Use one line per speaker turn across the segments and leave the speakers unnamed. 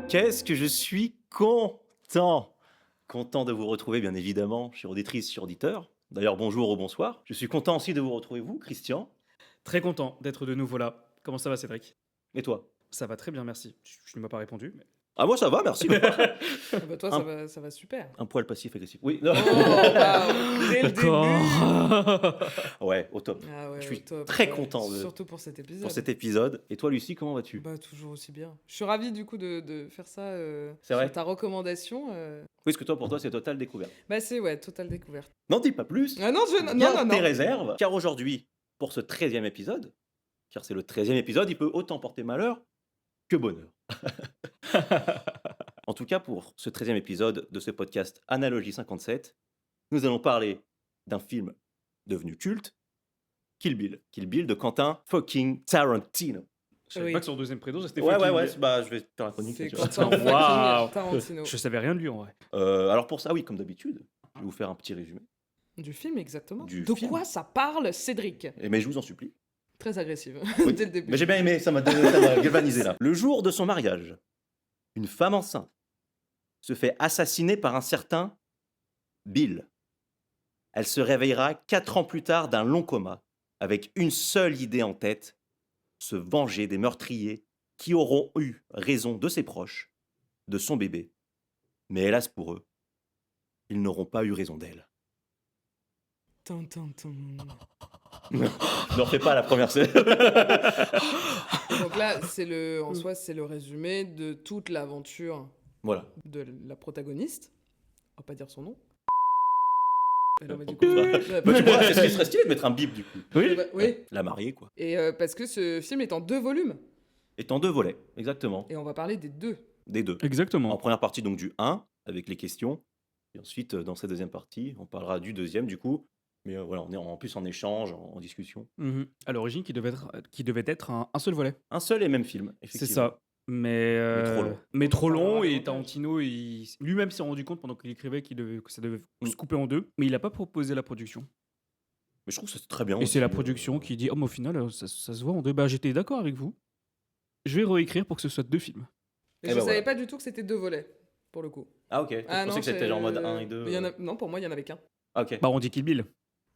Qu'est-ce que je suis content! Content de vous retrouver, bien évidemment, chère auditrice, chers auditeurs. D'ailleurs, bonjour ou bonsoir. Je suis content aussi de vous retrouver, vous, Christian.
Très content d'être de nouveau là. Comment ça va, Cédric?
Et toi?
Ça va très bien, merci. Tu ne m'as pas répondu, mais
Ah, moi, ça va, merci.
Ah bah toi,
Un,
ça va super.
un poil passif-agressif. Oui, non.
Oh, waouh, dès le début.
d'accord.
Ouais, au top.
Ah ouais,
Je
au
suis
top.
très
ouais.
content
Surtout pour cet
pour
épisode.
cet épisode. Et toi, Lucie, comment vas-tu?
Bah toujours aussi bien. Je suis ravie du coup de faire ça
C'est vrai?
sur ta recommandation.
Oui, parce que toi, pour toi, c'est total découverte.
Bah c'est ouais, totale découverte.
N'en dis pas plus.
Ah non, non,
Garde
non,
tes
non.
réserves. Car aujourd'hui, pour ce 13e épisode, car c'est le 13e épisode, il peut autant porter malheur que bonheur. En tout cas, pour ce 13e épisode de ce podcast Analogie 57, nous allons parler d'un film devenu culte, Kill Bill. Kill Bill de Quentin fucking Tarantino.
Je savais
Oui.
pas que son deuxième prénom, c'était
Ouais,
fucking.
bah je vais te faire la chronique.
C'est
tu vois.
Quentin
Waouh.
fucking Tarantino.
Je savais rien de lui en vrai.
Alors pour ça, oui, comme d'habitude, je vais vous faire un petit résumé.
Du film exactement.
Du
de
film.
quoi ça parle, Cédric?
Mais je vous en supplie.
Très agressive
Oui.
dès le début.
Mais j'ai bien aimé, ça m'a galvanisé là. Le jour de son mariage, une femme enceinte se fait assassiner par un certain Bill. Elle se réveillera 4 ans plus tard d'un long coma, avec une seule idée en tête, se venger des meurtriers qui auront eu raison de ses proches, de son bébé. Mais hélas pour eux, ils n'auront pas eu raison d'elle.
Tin, tin, tin.
Ne refais pas la première scène.
Donc là, en soi, c'est le résumé de toute l'aventure
Voilà.
de la protagoniste. On va pas dire son nom. Et non, mais du
Bah, tu vois, c'est ce qui serait stylé de mettre un bip du coup.
Oui.
oui.
La mariée quoi.
Et parce que ce film est en 2 volumes.
Est en 2 volets, exactement.
Et on va parler des 2.
Des 2. En
Exactement.
première partie donc du 1, avec les questions. Et ensuite, dans cette deuxième partie, on parlera du deuxième du coup. Mais voilà, on est en plus en échange, en discussion.
Mhm. À l'origine, qui devait être un seul volet.
Un seul et même film,
C'est
effectivement.
ça. Mais
trop long.
Mais trop
On en
long,
parlera
et
davantage.
Tarantino, lui-même s'est rendu compte pendant qu'il écrivait que ça devait se couper en deux, mais il n'a pas proposé la production.
Mais je trouve que c'est très bien
Et
aussi.
c'est la production qui dit, oh, mais au final, ça se voit en deux. Bah, j'étais d'accord avec vous. Je vais réécrire pour que ce soit 2 films.
Et
Eh
je
ben
savais
voilà.
pas du tout que c'était 2 volets, pour le coup.
Ah ok, je pensais que c'était genre en mode 1 et 2.
Non, pour moi, il y en avait qu'un.
Ah ok.
Bah, on dit Kill Bill.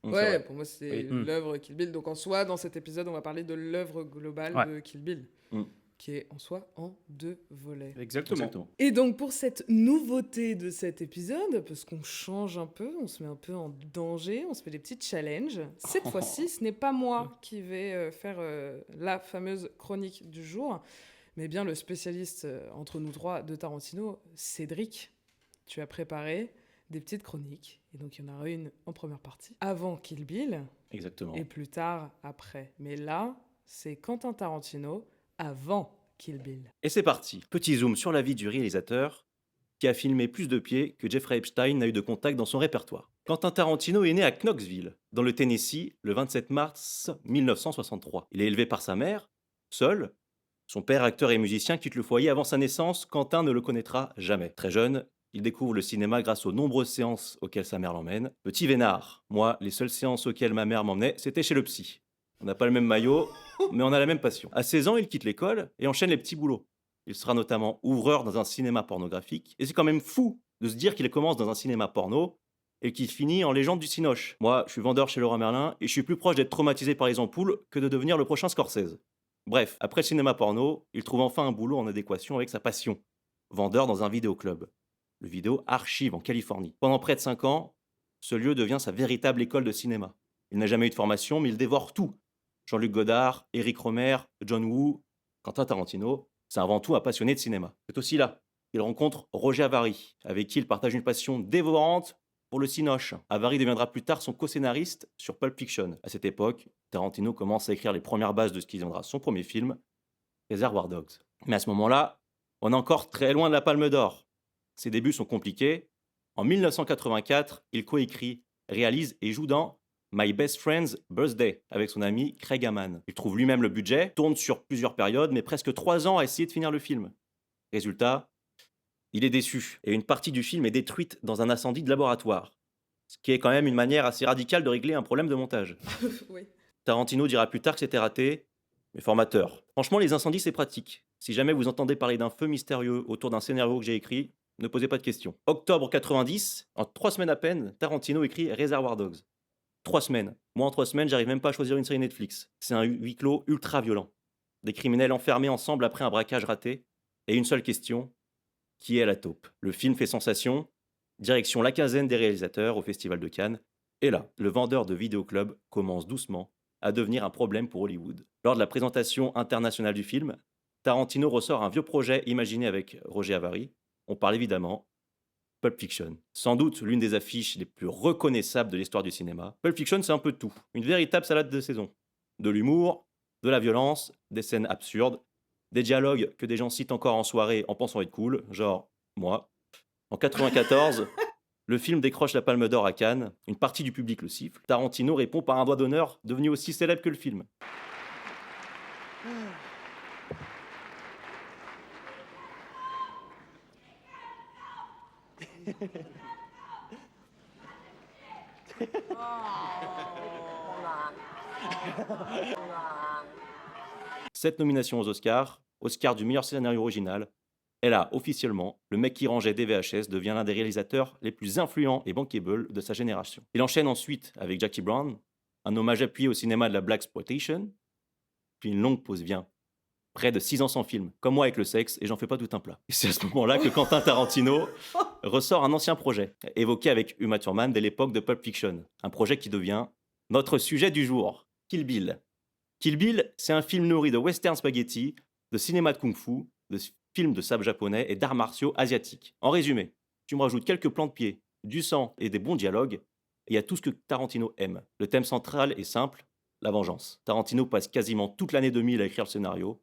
C'est
Ouais,
vrai.
pour moi, c'est
Oui.
l'œuvre Kill Bill. Donc en soi, dans cet épisode, on va parler de l'œuvre globale
Ouais.
de Kill Bill,
Mm.
qui est en soi en 2 volets.
Exactement.
Et donc pour cette nouveauté de cet épisode, parce qu'on change un peu, on se met un peu en danger, on se fait des petits challenges. Cette fois-ci, ce n'est pas moi qui vais faire la fameuse chronique du jour, mais bien le spécialiste entre nous trois de Tarantino, Cédric. Tu as préparé des petites chroniques, et donc il y en aura une en première partie, avant Kill Bill,
Exactement.
et plus tard après. Mais là, c'est Quentin Tarantino avant Kill Bill.
Et c'est parti. Petit zoom sur la vie du réalisateur qui a filmé plus de pieds que Jeffrey Epstein n'a eu de contact dans son répertoire. Quentin Tarantino est né à Knoxville, dans le Tennessee, le 27 mars 1963. Il est élevé par sa mère, seul. Son père, acteur et musicien, quitte le foyer avant sa naissance. Quentin ne le connaîtra jamais. Très jeune, il découvre le cinéma grâce aux nombreuses séances auxquelles sa mère l'emmène. Petit vénard. Moi, les seules séances auxquelles ma mère m'emmenait, c'était chez le psy. On n'a pas le même maillot, mais on a la même passion. À 16 ans, il quitte l'école et enchaîne les petits boulots. Il sera notamment ouvreur dans un cinéma pornographique. Et c'est quand même fou de se dire qu'il commence dans un cinéma porno et qu'il finit en légende du cinoche. Moi, je suis vendeur chez Leroy Merlin et je suis plus proche d'être traumatisé par les ampoules que de devenir le prochain Scorsese. Bref, après le cinéma porno, il trouve enfin un boulot en adéquation avec sa passion. Vendeur dans un vidéoclub. Le Vidéo Archive en Californie. Pendant près de 5 ans, ce lieu devient sa véritable école de cinéma. Il n'a jamais eu de formation, mais il dévore tout. Jean-Luc Godard, Éric Rohmer, John Woo, Quentin Tarantino, c'est avant tout un passionné de cinéma. C'est aussi là qu'il rencontre Roger Avary, avec qui il partage une passion dévorante pour le cinoche. Avary deviendra plus tard son co-scénariste sur Pulp Fiction. À cette époque, Tarantino commence à écrire les premières bases de ce qui deviendra son premier film, Reservoir Dogs. Mais à ce moment-là, on est encore très loin de la Palme d'Or. Ses débuts sont compliqués. En 1984, il coécrit, réalise et joue dans My Best Friend's Birthday avec son ami Craig Amman. Il trouve lui-même le budget, tourne sur plusieurs périodes, mais presque 3 ans à essayer de finir le film. Résultat, il est déçu et une partie du film est détruite dans un incendie de laboratoire. Ce qui est quand même une manière assez radicale de régler un problème de montage.
Oui.
Tarantino dira plus tard que c'était raté, mais formateur. Franchement, les incendies, c'est pratique. Si jamais vous entendez parler d'un feu mystérieux autour d'un scénario que j'ai écrit, ne posez pas de questions. Octobre 90, en 3 semaines à peine, Tarantino écrit Reservoir Dogs. 3 semaines. Moi, en 3 semaines, j'arrive même pas à choisir une série Netflix. C'est un huis clos ultra violent. Des criminels enfermés ensemble après un braquage raté. Et une seule question, qui est la taupe? Le film fait sensation. Direction la quinzaine des réalisateurs au Festival de Cannes. Et là, le vendeur de vidéoclub commence doucement à devenir un problème pour Hollywood. Lors de la présentation internationale du film, Tarantino ressort un vieux projet imaginé avec Roger Avary. On parle évidemment Pulp Fiction. Sans doute l'une des affiches les plus reconnaissables de l'histoire du cinéma. Pulp Fiction, c'est un peu de tout. Une véritable salade de saison. De l'humour, de la violence, des scènes absurdes, des dialogues que des gens citent encore en soirée en pensant être cool, genre moi. En 94, le film décroche la Palme d'Or à Cannes, une partie du public le siffle. Tarantino répond par un doigt d'honneur devenu aussi célèbre que le film. Cette nomination aux Oscars, Oscar du meilleur scénario original, et là, officiellement, le mec qui rangeait des VHS devient l'un des réalisateurs les plus influents et bankable de sa génération. Il enchaîne ensuite avec Jackie Brown, un hommage appuyé au cinéma de la blaxploitation, puis une longue pause vient. Près de 6 ans sans film, comme moi avec le sexe, et j'en fais pas tout un plat. Et c'est à ce moment-là que Quentin Tarantino ressort un ancien projet, évoqué avec Uma Thurman dès l'époque de Pulp Fiction. Un projet qui devient notre sujet du jour, Kill Bill. Kill Bill, c'est un film nourri de western spaghetti, de cinéma de kung-fu, de films de sabre japonais et d'arts martiaux asiatiques. En résumé, tu me rajoutes quelques plans de pied, du sang et des bons dialogues, et il y a tout ce que Tarantino aime. Le thème central est simple, la vengeance. Tarantino passe quasiment toute l'année 2000 à écrire le scénario,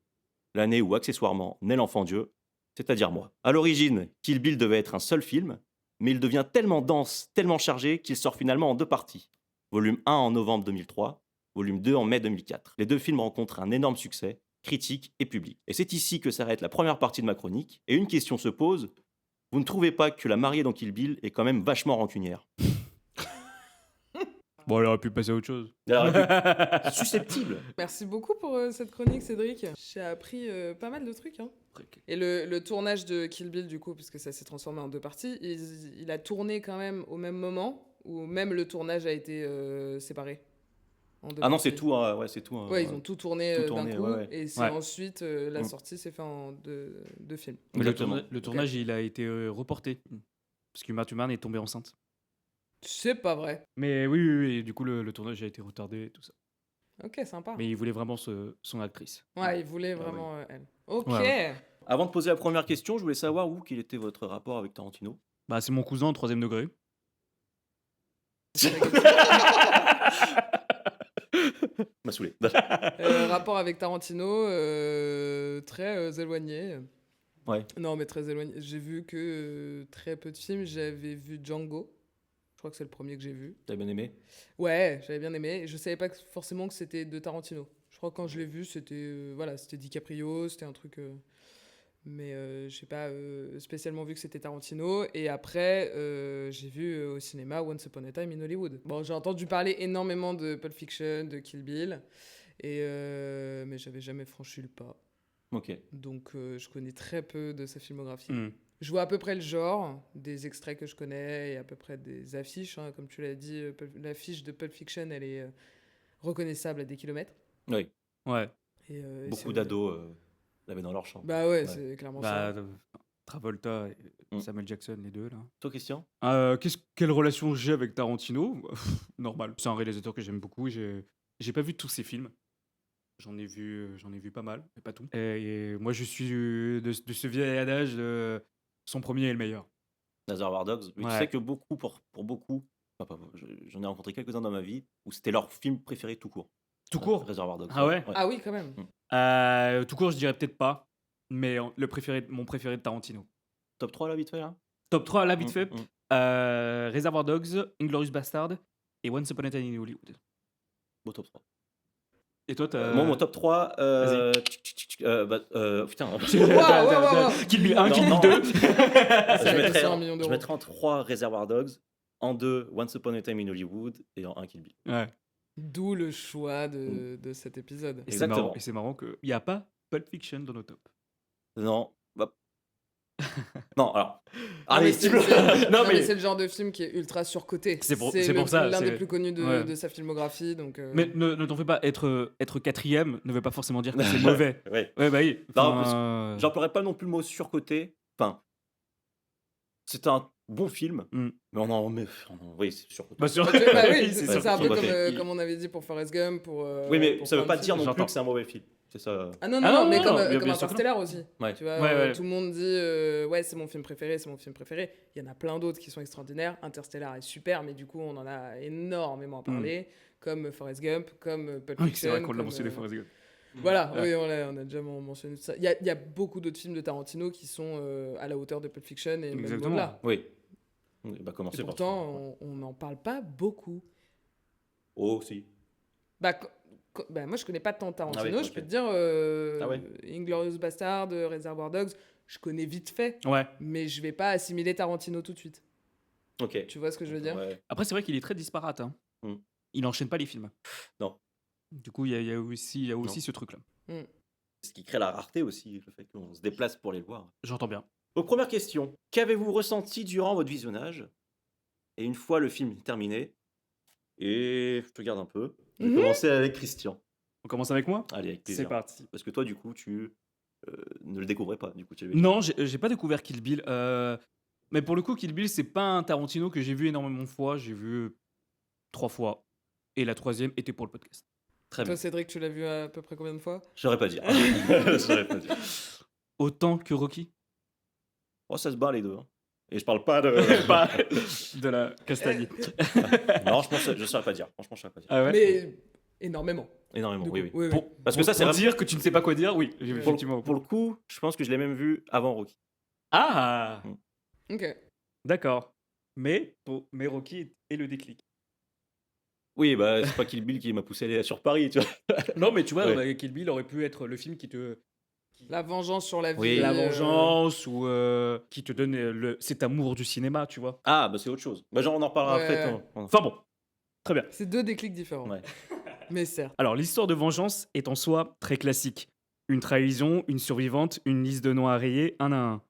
l'année où accessoirement naît l'enfant Dieu, c'est-à-dire moi. À l'origine, Kill Bill devait être un seul film, mais il devient tellement dense, tellement chargé qu'il sort finalement en 2 parties. Volume 1 en novembre 2003, volume 2 en mai 2004. Les 2 films rencontrent un énorme succès, critique et public. Et c'est ici que s'arrête la première partie de ma chronique, et une question se pose, vous ne trouvez pas que la mariée dans Kill Bill est quand même vachement rancunière?
Bon, elle aurait pu passer à autre chose.
Susceptible.
Merci beaucoup pour cette chronique, Cédric. J'ai appris pas mal de trucs. Hein. Et le tournage de Kill Bill, du coup, puisque ça s'est transformé en 2 parties, il a tourné quand même au même moment, où même le tournage a été séparé. En 2
Ah non,
parties.
c'est tout, ouais, c'est tout.
Ouais, ils ont tout tourné,
tout
d'un
tourné,
coup,
ouais.
et c'est
Ouais.
ensuite la
Mm.
sortie s'est fait en 2 films.
Mais le,
Exactement.
le tournage, il a été reporté. Parce qu'Uma Thurman est tombée enceinte.
C'est pas vrai.
Mais oui, du coup, le tournage a été retardé et tout ça.
Ok, sympa.
Mais il voulait vraiment son actrice.
Ouais, il voulait
Ah
vraiment elle. Ok.
Ouais,
Avant de poser la première question, je voulais savoir quel était votre rapport avec Tarantino.
Bah, c'est mon cousin en 3ème degré.
M'a saoulé.
Rapport avec Tarantino, très éloigné.
Ouais.
Non, mais très éloigné. J'ai vu que très peu de films. J'avais vu Django. Je crois que c'est le premier que j'ai vu.
T'as bien aimé?
Ouais, j'avais bien aimé. Je savais pas forcément que c'était de Tarantino. Je crois que quand je l'ai vu, c'était voilà, c'était DiCaprio, c'était un truc. Mais j'ai pas spécialement vu que c'était Tarantino. Et après, j'ai vu au cinéma Once Upon a Time in Hollywood. Bon, j'ai entendu parler énormément de Pulp Fiction, de Kill Bill, mais j'avais jamais franchi le pas.
Ok.
Donc je connais très peu de sa filmographie.
Hmm.
Je vois à peu près le genre, des extraits que je connais et à peu près des affiches. Hein. Comme tu l'as dit, l'affiche de Pulp Fiction, elle est reconnaissable à des kilomètres.
Oui.
Ouais.
Et
Beaucoup
c'est-
d'ados l'avaient dans leur chambre.
Bah ouais,
Ouais.
c'est clairement
Bah,
ça.
Travolta et
Mm.
Samuel Jackson, les deux, là.
Toi, Christian?
Quelle relation j'ai avec Tarantino? Normal. C'est un réalisateur que j'aime beaucoup. J'ai pas vu tous ses films. J'en ai vu pas mal, mais pas tout. Et moi, je suis de ce vieil adage de son premier est le meilleur.
Reservoir Dogs. Mais tu
Ouais.
sais que beaucoup, pour beaucoup, j'en ai rencontré quelques-uns dans ma vie où c'était leur film préféré tout court.
Tout court?
Réservoir Dogs.
Ah ouais?
Ah oui, quand même.
Tout court, je dirais peut-être pas, mais mon préféré de Tarantino.
Top 3 là, vite fait là?
Top 3, là, vite fait.
Mm.
Reservoir Dogs, Inglourious Bastard et Once Upon a Time in Hollywood.
Beau top 3.
Et toi, t'as...
Moi, mon top 3. Putain.
Waouh.
Kill Bill 1,
Non,
Kill Bill
non.
2.
Ça va être 1 million
Je
d'euros.
mettrais en 3 Reservoir Dogs, en 2 Once Upon a Time in Hollywood et en 1 Kill Bill.
Ouais.
D'où le choix de cet épisode.
Et c'est marrant,
Exactement.
qu'il n'y a pas Pulp Fiction dans nos tops.
Non, bah, non, alors.
Non,
Allez,
mais
s'il
c'est
te plaît.
non,
Non,
mais
mais
c'est le genre de film qui est ultra surcoté.
c'est pour
C'est
ça.
l'un des
C'est
plus connus
ouais.
de sa filmographie, donc
Mais ne t'en fais pas. Être quatrième ne veut pas forcément dire que c'est mauvais.
Ouais.
Ouais, bah oui.
Non, parce
Enfin,
j'emploierais pas non plus le mot surcoté. Enfin, c'est un bon film,
hmm.
mais oui, c'est surcoté.
Bah, sur...
bah, bah oui,
oui,
c'est
c'est
c'est un peu
surcoté.
surcoté.
comme on avait dit pour Forrest Gump,
Oui, mais
pour
ça veut
plein
pas
de
dire
films.
non plus
J'entends.
que c'est un mauvais film. C'est ça.
Ah non,
Ah
non,
non,
mais
non,
comme,
non, bien
comme
sûr que non.
Interstellar aussi.
Ouais.
Tu vois,
Ouais, ouais.
tout le monde dit ouais, c'est mon film préféré, c'est mon film préféré. Il y en a plein d'autres qui sont extraordinaires. Interstellar est super, mais du coup, on en a énormément parlé, comme Forrest Gump, comme Pulp
Oui, c'est vrai
Fiction.
qu'on l'a
comme,
mentionné, Forrest Gump.
Voilà,
Ouais.
oui, on a déjà mentionné tout ça. Il y a beaucoup d'autres films de Tarantino qui sont à la hauteur de Pulp Fiction et même
Exactement.
au-delà.
Oui. Bah,
Et
commencer par
pourtant, on n'en parle pas beaucoup.
Oh, si.
Bah, bah, moi, je connais pas tant Tarantino.
Ah oui,
Je
ok.
peux te dire
Ah ouais.
Inglourious Bastard, Reservoir Dogs, je connais vite fait,
Ouais.
mais je vais pas assimiler Tarantino tout de suite.
Ok.
Tu vois ce que je veux dire?
Ouais.
Après, c'est vrai qu'il est très disparate. Hein.
Hmm.
Il enchaîne pas les films.
Non.
Du coup, il y a aussi
Non.
ce truc-là.
Mm.
Ce qui crée la rareté aussi, le fait qu'on se déplace pour les voir.
J'entends bien.
Donc, première question. Qu'avez-vous ressenti durant votre visionnage? Et une fois le film terminé, et je te garde un peu, je vais
Mhm.
commencer avec Christian.
On commence avec moi?
Allez, avec
C'est
plaisir.
parti.
Parce que toi, du coup, tu ne le découvrais pas. Du coup, tu l'avais dit.
Non, j'ai pas découvert Kill Bill. Mais pour le coup, Kill Bill, c'est pas un Tarantino que j'ai vu énormément de fois. J'ai vu 3 fois. Et la 3e était pour le podcast.
Très bien.
Toi, Cédric, tu l'as vu à peu près combien de fois?
Je saurais pas dire. Je saurais pas dire.
Autant que Rocky.
Oh, ça se bat les deux. Hein. Et je parle pas de.
Pas de la Castagnie.
Non, je saurais pas dire. Franchement, je saurais pas dire.
Ah ouais?
Mais énormément.
Énormément,
du
oui,
coup.
oui.
Oui,
Pour-
Parce que ça, c'est
pour
vraiment-
dire que tu ne sais pas quoi dire, oui. Effectivement.
Pour le coup, je pense que je l'ai même vu avant Rocky.
Ah!
Ok.
D'accord. Mais Rocky est le déclic.
Oui, bah, c'est pas Kill Bill qui m'a poussé à aller sur Paris, tu vois.
Non, mais tu vois,
Ouais.
bah, Kill Bill aurait pu être le film qui te.
La vengeance sur la vie.
Oui.
La vengeance ou qui te donne cet amour du cinéma, tu vois.
Ah, bah, c'est autre chose. Bah, genre, on en reparlera
Ouais.
après.
Enfin bon, très bien.
C'est deux déclics différents.
Ouais.
Mais certes.
Alors, l'histoire de vengeance est en soi très classique. Une trahison, une survivante, une liste de noms à rayer, un à un.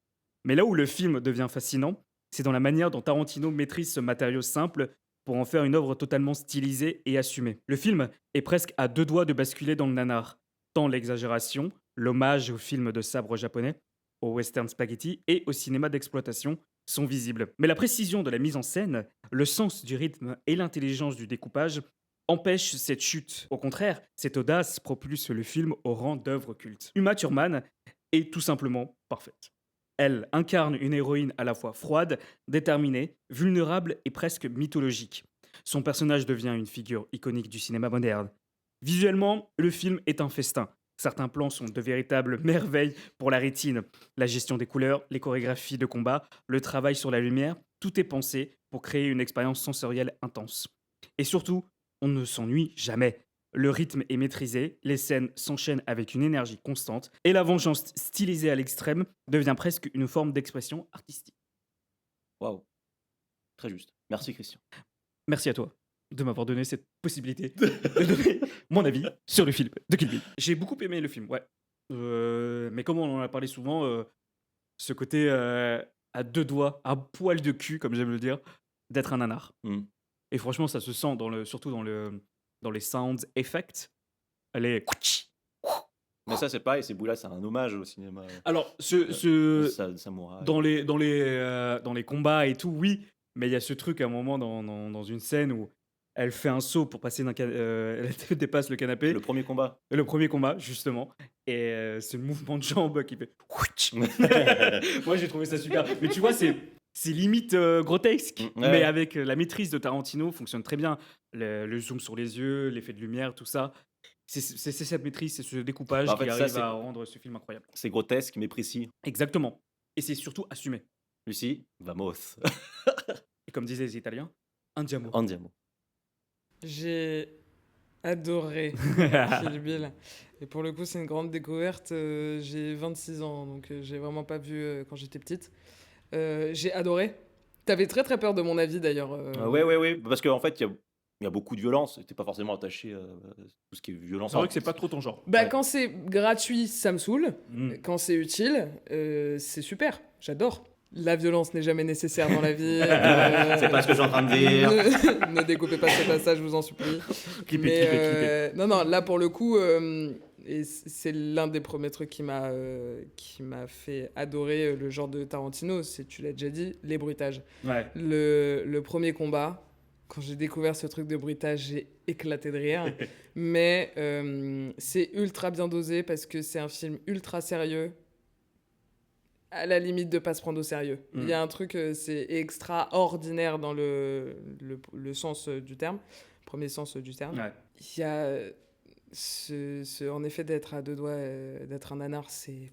Mais là où le film devient fascinant, c'est dans la manière dont Tarantino maîtrise ce matériau simple pour en faire une œuvre totalement stylisée et assumée. Le film est presque à deux doigts de basculer dans le nanar, tant l'exagération, l'hommage au film de sabre japonais, au western spaghetti et au cinéma d'exploitation sont visibles. Mais la précision de la mise en scène, le sens du rythme et l'intelligence du découpage empêchent cette chute. Au contraire, cette audace propulse le film au rang d'œuvre culte. Uma Thurman est tout simplement parfaite. Elle incarne une héroïne à la fois froide, déterminée, vulnérable et presque mythologique. Son personnage devient une figure iconique du cinéma moderne. Visuellement, le film est un festin. Certains plans sont de véritables merveilles pour la rétine. La gestion des couleurs, les chorégraphies de combat, le travail sur la lumière, tout est pensé pour créer une expérience sensorielle intense. Et surtout, on ne s'ennuie jamais. Le rythme est maîtrisé, les scènes s'enchaînent avec une énergie constante, et la vengeance stylisée à l'extrême devient presque une forme d'expression artistique.
Waouh. Très juste. Merci, Christian.
Merci à toi de m'avoir donné cette possibilité de donner mon avis sur le film de Kill Bill. J'ai beaucoup aimé le film, ouais. Mais comme on en a parlé souvent, ce côté à deux doigts, à poil de cul, comme j'aime le dire, d'être un nanar.
Mm.
Et franchement, ça se sent surtout dans les sound effects. Elle est...
Mais ça, c'est pareil. Ces bouts-là, c'est un hommage au cinéma.
Alors,
Samouraï.
dans les combats et tout, oui, mais il y a ce truc à un moment dans une scène où elle fait un saut pour passer elle dépasse le canapé.
Le premier combat.
Le premier combat, justement. Et c'est le mouvement de jambe qui fait... Moi, j'ai trouvé ça super. Mais tu vois, c'est limite grotesque,
Ouais.
mais avec la maîtrise de Tarantino, fonctionne très bien. Le zoom sur les yeux, l'effet de lumière, tout ça. C'est cette maîtrise, c'est ce découpage
Bah, en fait,
qui
ça,
arrive
c'est-
à rendre ce film incroyable.
C'est grotesque, mais précis.
Exactement. Et c'est surtout assumé.
Lucie, vamos.
Et comme disaient les Italiens, andiamo.
Andiamo.
J'ai adoré Kill Bill. Et pour le coup, c'est une grande découverte. J'ai 26 ans, donc j'ai vraiment pas vu quand j'étais petite. J'ai adoré. T'avais très très peur de mon avis d'ailleurs.
Ouais. Parce qu'en fait, il y a il y a beaucoup de violence. T'es pas forcément attaché à tout ce qui est violence.
C'est vrai que c'est pas trop ton genre.
Bah,
Ouais.
quand c'est gratuit, ça me saoule.
Mm.
Quand c'est utile, c'est super. J'adore. La violence n'est jamais nécessaire dans la vie.
C'est pas ce que je suis en train de dire.
Ne découpez pas ce passage, je vous en supplie.
Clippez, clippez.
Non, non, là pour le coup, et c'est l'un des premiers trucs qui m'a fait adorer le genre de Tarantino, c'est, tu l'as déjà dit, les bruitages.
Ouais.
Le premier combat, quand j'ai découvert ce truc de bruitage, j'ai éclaté de rire. Mais c'est ultra bien dosé parce que c'est un film ultra sérieux, à la limite de pas se prendre au sérieux. Il y a un truc, c'est extraordinaire dans le sens du terme, premier sens du terme.
Ouais.
Il y a en effet d'être à deux doigts d'être un nanar, c'est...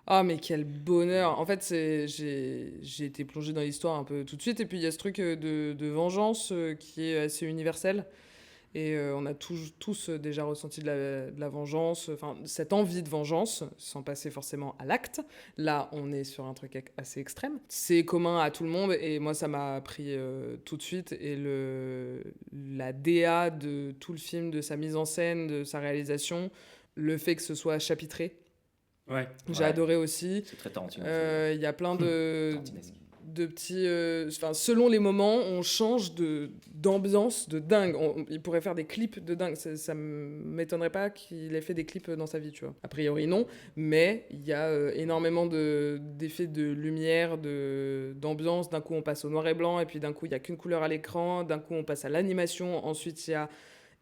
Ah, mais quel bonheur! En fait, j'ai été plongée dans l'histoire un peu tout de suite, et puis il y a ce truc de vengeance qui est assez universel. Et on a tous déjà ressenti de la vengeance, enfin, cette envie de vengeance, sans passer forcément à l'acte. Là, on est sur un truc assez extrême. C'est commun à tout le monde, et moi, ça m'a pris tout de suite. Et la DA de tout le film, de sa mise en scène, de sa réalisation, le fait que ce soit chapitré,
Ouais.
j'ai adoré aussi.
C'est très Tarantino.
Il y a plein de
Tarantinesque.
petits... Enfin, selon les moments, on change d'ambiance de dingue. Il pourrait faire des clips de dingue. Ça m'étonnerait pas qu'il ait fait des clips dans sa vie, tu vois. A priori, non. Mais il y a énormément d'effets de lumière, d'ambiance. D'un coup, on passe au noir et blanc, et puis d'un coup, il n'y a qu'une couleur à l'écran. D'un coup, on passe à l'animation. Ensuite, il y a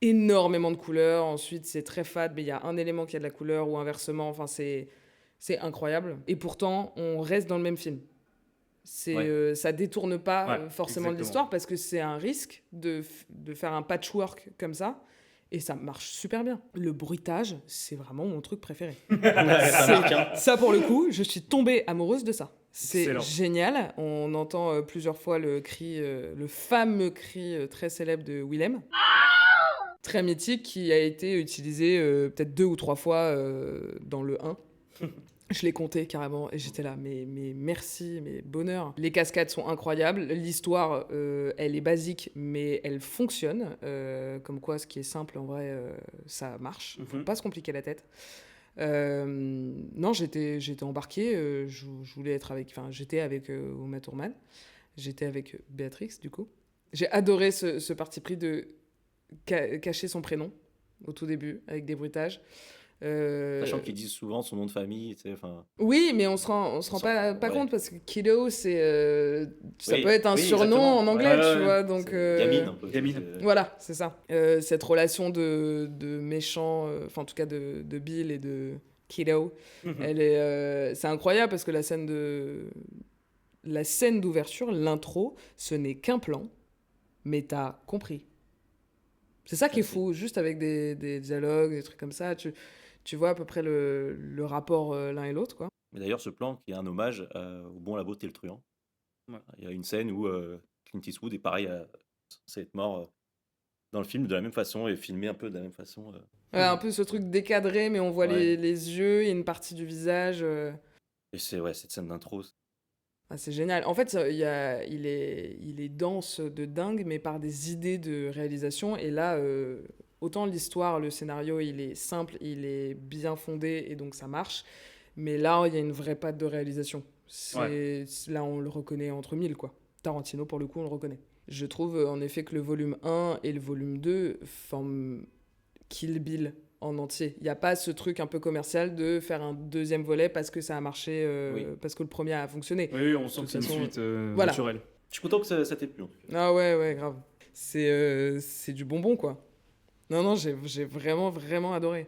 énormément de couleurs. Ensuite, c'est très fade, mais il y a un élément qui a de la couleur ou inversement. Enfin, c'est incroyable. Et pourtant, on reste dans le même film. Ça détourne pas forcément de l'histoire, parce que c'est un risque de faire un patchwork comme ça, et ça marche super bien. Le bruitage, c'est vraiment mon truc préféré. Ça, pour le coup, je suis tombée amoureuse de ça. C'est
Excellent.
génial. On entend plusieurs fois le cri, le fameux cri très célèbre de Willem, très mythique, qui a été utilisé peut-être 2 ou 3 fois dans le 1. Je l'ai compté carrément, et j'étais là, mais merci, mais bonheur. Les cascades sont incroyables, l'histoire, elle est basique, mais elle fonctionne. Comme quoi, ce qui est simple, en vrai, ça marche. Faut pas se compliquer la tête. Non, j'étais embarquée, je voulais être avec... Enfin, j'étais avec Uma Thurman, j'étais avec Béatrix, du coup. J'ai adoré ce parti pris de cacher son prénom au tout début, avec des bruitages.
Sachant qu'ils disent souvent son nom de famille, tu sais, enfin...
Oui, mais on se rend pas
ouais.
compte, parce que Kiddo, c'est ça
Oui,
peut être un
oui,
surnom
exactement.
en anglais,
Ouais,
tu
ouais.
vois, donc
C'est Gamine, un peu.
Gamine.
voilà, c'est ça. Cette relation de méchant, enfin en tout cas de Bill et de Kiddo, elle est c'est incroyable, parce que la scène d'ouverture, l'intro, ce n'est qu'un plan, mais t'as compris. C'est ça qui est fou, juste avec des dialogues, des trucs comme ça, tu vois à peu près le rapport l'un et l'autre, quoi.
Mais d'ailleurs, ce plan qui est un hommage au Bon, la Beauté et le Truand.
Ouais.
Il y a une scène où Clint Eastwood est pareil, censé être mort dans le film de la même façon et filmé un peu de la même façon.
Ouais, un peu ce truc décadré, mais on voit
Ouais.
les yeux et une partie du visage.
Et c'est cette scène d'intro.
C'est génial. En fait, il est dense de dingue, mais par des idées de réalisation. Et là, autant l'histoire, le scénario, il est simple, il est bien fondé, et donc ça marche. Mais là, il y a une vraie patte de réalisation. Là, on le reconnaît entre mille, quoi. Tarantino, pour le coup, on le reconnaît. Je trouve en effet que le volume 1 et le volume 2 forment Kill Bill en entier. Il n'y a pas ce truc un peu commercial de faire un deuxième volet parce que ça a marché, parce que le premier a fonctionné.
Oui, on sent
De
que c'est une
toute façon,
suite
voilà.
naturelle.
Je suis content que ça t'ait plu, en tout cas.
Ah ouais, grave. C'est du bonbon, quoi. Non, j'ai vraiment, vraiment adoré.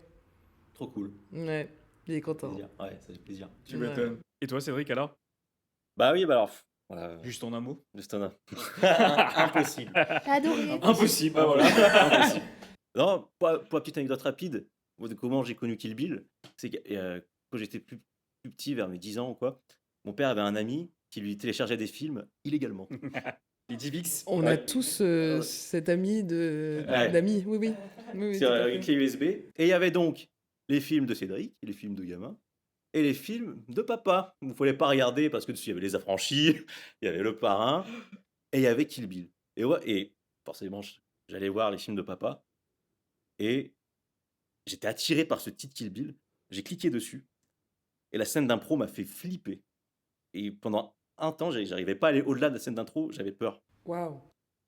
Trop cool.
Ouais, il est content.
Plaisir. Ouais, ça fait plaisir.
Tu m'étonnes. Et toi, Cédric, alors?
Bah oui, bah alors... Voilà.
Juste en un mot?
Juste un... Impossible.
Adoré.
Impossible, bah voilà.
Impossible. Non, pour la petite anecdote rapide, de comment j'ai connu Kill Bill, c'est que quand j'étais plus petit, vers mes 10 ans ou quoi, mon père avait un ami qui lui téléchargeait des films illégalement.
Les DivX.
On a tous cet ami d'amis, oui.
C'est
tout à fait.
une clé USB. Et il y avait donc les films de Cédric, les films de gamin, et les films de papa. Vous ne fallait pas regarder parce que dessus il y avait Les Affranchis, il y avait Le Parrain, et il y avait Kill Bill. Et forcément, j'allais voir les films de papa et j'étais attiré par ce titre Kill Bill. J'ai cliqué dessus et la scène d'impro m'a fait flipper et pendant un temps, j'arrivais pas à aller au-delà de la scène d'intro, j'avais peur
Waouh.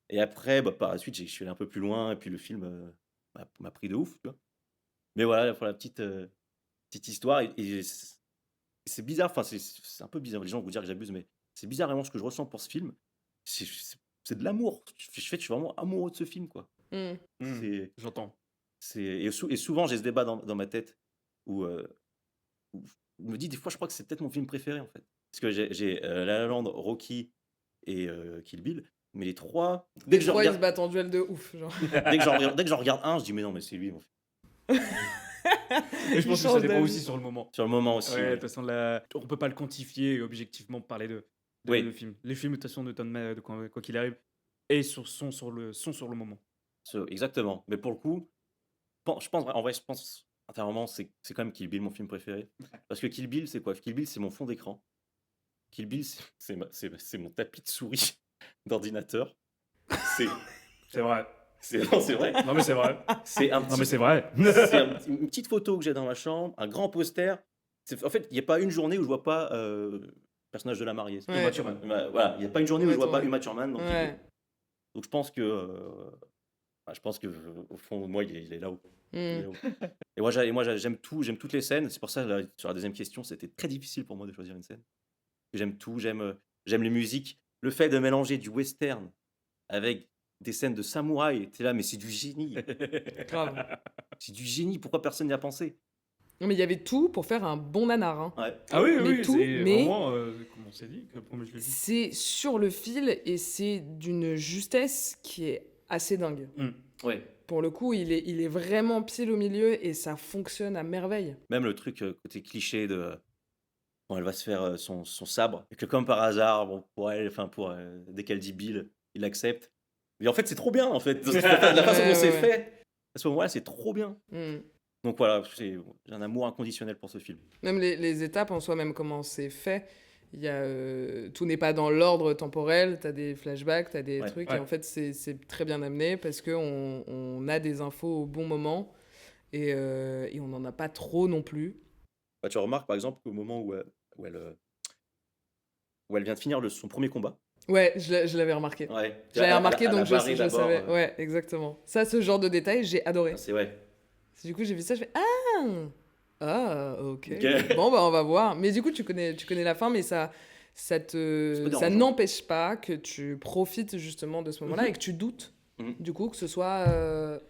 et après, bah, par la suite, je suis allé un peu plus loin et puis le film, m'a pris de ouf, tu vois? Mais voilà, pour la petite histoire et c'est bizarre, enfin, c'est un peu bizarre, les gens vont dire que j'abuse, mais c'est bizarre vraiment ce que je ressens pour ce film. C'est de l'amour. Je suis vraiment amoureux de ce film, quoi.
Mmh.
C'est
J'entends.
et souvent j'ai ce débat dans ma tête où, où je me dis des fois, je crois que c'est peut-être mon film préféré, en fait. Parce que La La Land, Rocky et Kill Bill, mais les 3
Les 3, ils se battent en duel de ouf, genre.
dès que j'en regarde un, je dis: «Mais non, mais c'est lui, mon film».
Et je
Ils
pense que ça
changent
dépend
d'avis.
aussi sur le moment.
Sur le moment aussi,
Ouais, de
ouais.
toute façon, on peut pas le quantifier et objectivement parler de
Oui,
film. Les films, de toute façon, ne donnent de quoi qu'il arrive, et sont sur le moment.
exactement. Mais pour le coup, je pense en vrai, je pense intérieurement, c'est quand même Kill Bill mon film préféré. Parce que Kill Bill, c'est quoi? Kill Bill, c'est mon fond d'écran. Kill Bill, c'est mon tapis de souris d'ordinateur. C'est
C'est vrai.
non, c'est vrai.
Non, mais c'est vrai.
C'est un
Non, mais
petit
c'est vrai.
c'est une petite photo que j'ai dans ma chambre, un grand poster. En fait, il y a pas une journée où je vois pas, le personnage de la mariée.
Ouais.
Uma Thurman.
Voilà, il y a pas une journée où je vois pas
Thurman.
Uma Thurman dans Kill Bill.
Ouais.
Donc je pense que, au fond de moi, il est là-haut. Il est
Mmh.
là-haut. Et moi, j'aime tout, j'aime toutes les scènes. C'est pour ça, là, sur la deuxième question, c'était très difficile pour moi de choisir une scène. J'aime tout, j'aime les musiques. Le fait de mélanger du western avec des scènes de samouraï, tu là, mais c'est du génie.
Grave.
C'est du génie, pourquoi personne n'y a pensé?
Non, mais il y avait tout pour faire un bon nanar, hein.
Ouais.
Ah oui,
Mais
oui,
tout,
c'est
mais-
vraiment, comme on s'est dit, comme je l'ai dit.
C'est sur le fil et c'est d'une justesse qui est assez dingue.
Ouais.
Pour le coup, il est vraiment pile au milieu et ça fonctionne à merveille.
Même le truc, côté cliché de quand elle va se faire, son sabre et que comme par hasard, bon, pour elle, enfin dès qu'elle dit Bill, il accepte. Mais en fait, c'est trop bien, en fait. La façon dont
Ouais,
c'est
ouais.
fait, à ce moment-là, c'est trop bien.
Mm.
Donc voilà, j'ai un amour inconditionnel pour ce film.
Même les étapes en soi, même comment c'est fait, il y a, tout n'est pas dans l'ordre temporel, t'as des flashbacks, t'as des
Ouais,
trucs,
ouais.
et en fait c'est très bien amené parce qu'on on a des infos au bon moment et on n'en a pas trop non plus.
Bah, tu remarques, par exemple, qu'au moment où elle vient de finir son premier combat.
Ouais, je l'avais remarqué.
Ouais.
Je l'avais remarqué,
Elle a
donc
barré
je
d'abord,
savais. Ouais, exactement. Ça, ce genre de détail, j'ai adoré.
c'est ouais.
Du coup, j'ai vu ça, je fais ah, ok.
Ok.
Bon, bah, on va voir. Mais du coup, tu connais la fin, mais ça
C'est pas
ça
dérangeant.
n'empêche pas que tu profites justement de ce moment-là
Mhm.
et que tu doutes,
Mhm.
du coup, que ce soit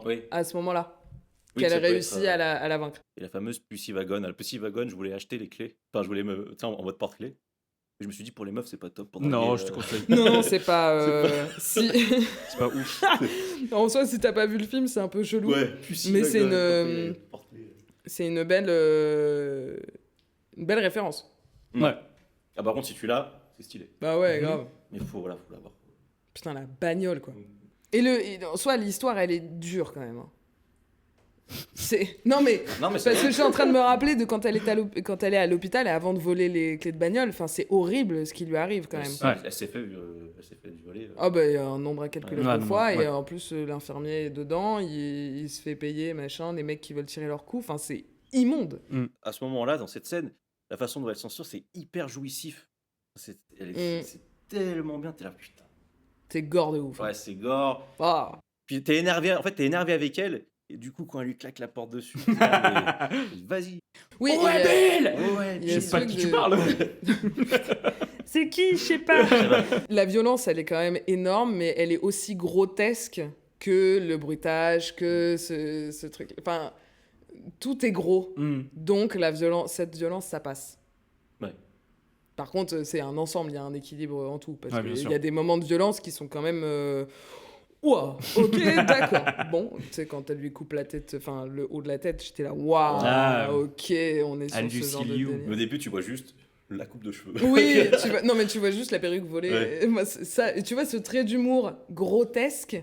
Oui.
à ce moment-là
Oui,
qu'elle
ça
ait
peut
réussi
être,
à la vaincre.
et la fameuse Pussy Wagon. Le Pussy Wagon, je voulais acheter les clés. Enfin, je voulais tu sais, en mode porte-clés. Et je me suis dit, pour les meufs, c'est pas top pour draguer.
Non, je te conseille.
Non, c'est pas. Si.
C'est pas ouf.
En soi, si t'as pas vu le film, c'est un peu chelou.
Ouais, Pussy
Mais
Wagon.
c'est
porte-clés.
C'est une belle référence.
Ouais.
Ah, par contre, si tu l'as, c'est stylé.
Bah ouais,
Mhm.
grave.
Mais faut l'avoir.
Putain, la bagnole, quoi.
Mm.
Et en soi, l'histoire, elle est dure quand même. hein. Non, mais.
Non, mais c'est
Parce que
vrai.
je suis en train de me rappeler de quand elle est à l'hôpital et avant de voler les clés de bagnole. Enfin, c'est horrible ce qui lui arrive quand même.
Ouais.
Elle s'est fait violer.
Ah bah, il y a un nombre incalculable
Ouais,
de fois.
ouais.
Et en plus, l'infirmier est dedans. Il se fait payer, machin. Des mecs qui veulent tirer leur coup. Enfin, c'est immonde.
À ce moment-là, dans cette scène, la façon dont elle s'en sort, c'est hyper jouissif. C'est tellement bien. T'es là, putain.
C'est gore de ouf. hein.
Ouais, c'est gore.
Ah.
Puis t'es énervé. En fait, t'es énervé avec elle. Et du coup, quand elle lui claque la porte dessus, t'es là, mais vas-y.
Oui,
Oh,
et,
Bill
Ouais,
il y a
Je
ce
sais pas de
truc
qui tu
de-
parles.
C'est qui? Je sais pas. La violence, elle est quand même énorme, mais elle est aussi grotesque que le bruitage, que ce truc. Enfin, tout est gros. Donc, cette violence, ça passe.
Ouais.
Par contre, c'est un ensemble, il y a un équilibre en tout. Parce
Ouais, bien
qu'il
sûr.
y a des moments de violence qui sont quand même. Ouah, ok, d'accord. Bon, tu sais, quand elle lui coupe la tête, enfin le haut de la tête, j'étais là, waouh,
Ah.
ok, on est sur
And
ce
you
genre de
see you.
délire.
Mais au début, tu vois juste la coupe de cheveux.
Oui, non mais tu vois juste la perruque voler.
Ouais.
Et moi, ça, et tu vois ce trait d'humour grotesque,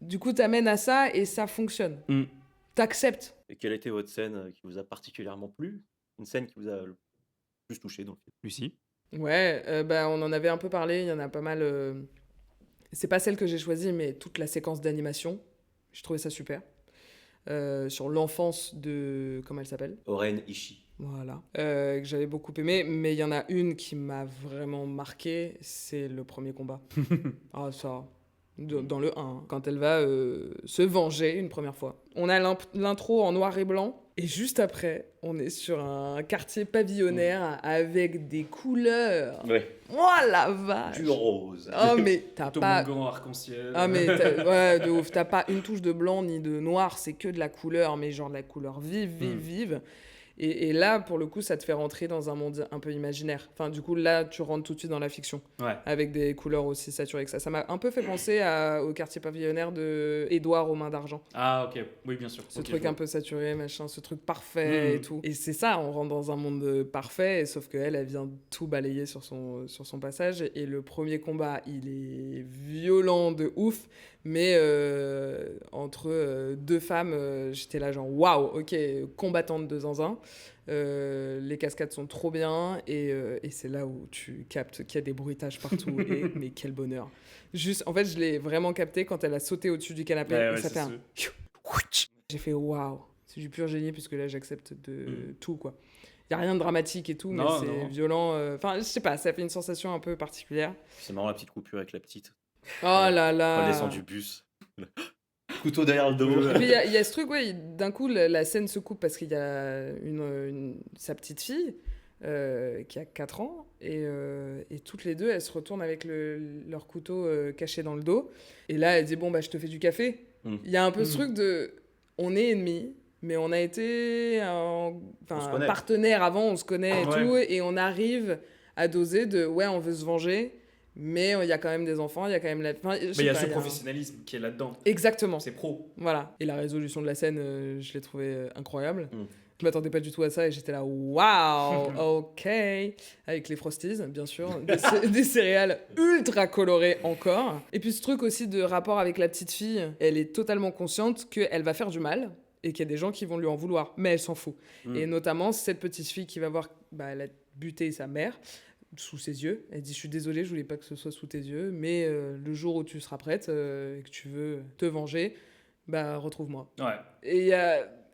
du coup t'amènes à ça et ça fonctionne.
Mm.
T'acceptes.
Et quelle était votre scène qui vous a particulièrement plu? Une scène qui vous a le plus touché dans le film?
Lucie.
Ouais, bah, on en avait un peu parlé, il y en a pas mal. C'est pas celle que j'ai choisie, mais toute la séquence d'animation. Je trouvais ça super. Sur l'enfance de... Comment elle s'appelle?
Oren Ishii.
Voilà. Que j'avais beaucoup aimé. Mais il y en a une qui m'a vraiment marqué. C'est le premier combat. Ah, ça... Dans le 1, hein, quand elle va se venger une première fois. On a l'intro en noir et blanc, et juste après, on est sur un quartier pavillonnaire avec des couleurs.
Ouais.
Oh la vache!
Du rose.
Oh, mais t'as pas.
Toboggan arc-en-ciel.
Ah, mais ouais, de ouf. T'as pas une touche de blanc ni de noir, c'est que de la couleur, mais genre de la couleur vive. Et là, pour le coup, ça te fait rentrer dans un monde un peu imaginaire. Enfin, du coup, là, tu rentres tout de suite dans la fiction.
Ouais.
Avec des couleurs aussi saturées que ça. Ça m'a un peu fait penser au quartier pavillonnaire de Édouard aux mains d'argent.
Ah, ok. Oui, bien sûr.
Ce
Ok,
truc
je vois.
un peu saturé, machin, ce truc parfait et tout. Et c'est ça, on rentre dans un monde parfait, sauf qu'elle, elle vient tout balayer sur son passage. Et le premier combat, il est violent de ouf, mais entre deux femmes, j'étais là genre waouh, ok, combattantes de zinzin. Les cascades sont trop bien et c'est là où tu captes qu'il y a des bruitages partout mais quel bonheur. Juste, en fait, je l'ai vraiment capté quand elle a sauté au-dessus du canapé
Ouais,
et
ouais,
ça
c'est
fait un... J'ai fait waouh, c'est du pur génie puisque là j'accepte de tout quoi. Il y a rien de dramatique et tout, mais
Non,
c'est
non.
violent. Enfin, je sais pas, ça fait une sensation un peu particulière.
C'est marrant la petite coupure avec la petite.
Oh là
Quand elle
là.
descend du bus. Couteau derrière le dos.
Et puis il y a ce truc, ouais, d'un coup la scène se coupe parce qu'il y a sa petite fille qui a 4 ans et toutes les deux elles se retournent avec leur couteau caché dans le dos. Et là elle dit bon bah je te fais du café. Il y a un peu ce truc de on est ennemis, mais on a été partenaires avant, on se connaît et
Ouais.
tout, et on arrive à doser de ouais on veut se venger. Mais il y a quand même des enfants, il y a quand même la... Enfin, je
Mais
sais
il y a
pas,
ce
un-
professionnalisme qui est là-dedans.
Exactement.
C'est pro.
Voilà. Et la résolution de la scène, je l'ai trouvée incroyable.
Mm.
Je m'attendais pas du tout à ça et j'étais là, waouh, ok. Avec les Frosties, bien sûr. Des céréales ultra colorées encore. Et puis ce truc aussi de rapport avec la petite fille, elle est totalement consciente qu'elle va faire du mal et qu'il y a des gens qui vont lui en vouloir. Mais elle s'en fout.
Mm.
Et notamment cette petite fille qui va voir, elle a buté sa mère sous ses yeux. Elle dit je suis désolée, je voulais pas que ce soit sous tes yeux, mais le jour où tu seras prête et que tu veux te venger, bah retrouve-moi.
Ouais.
Et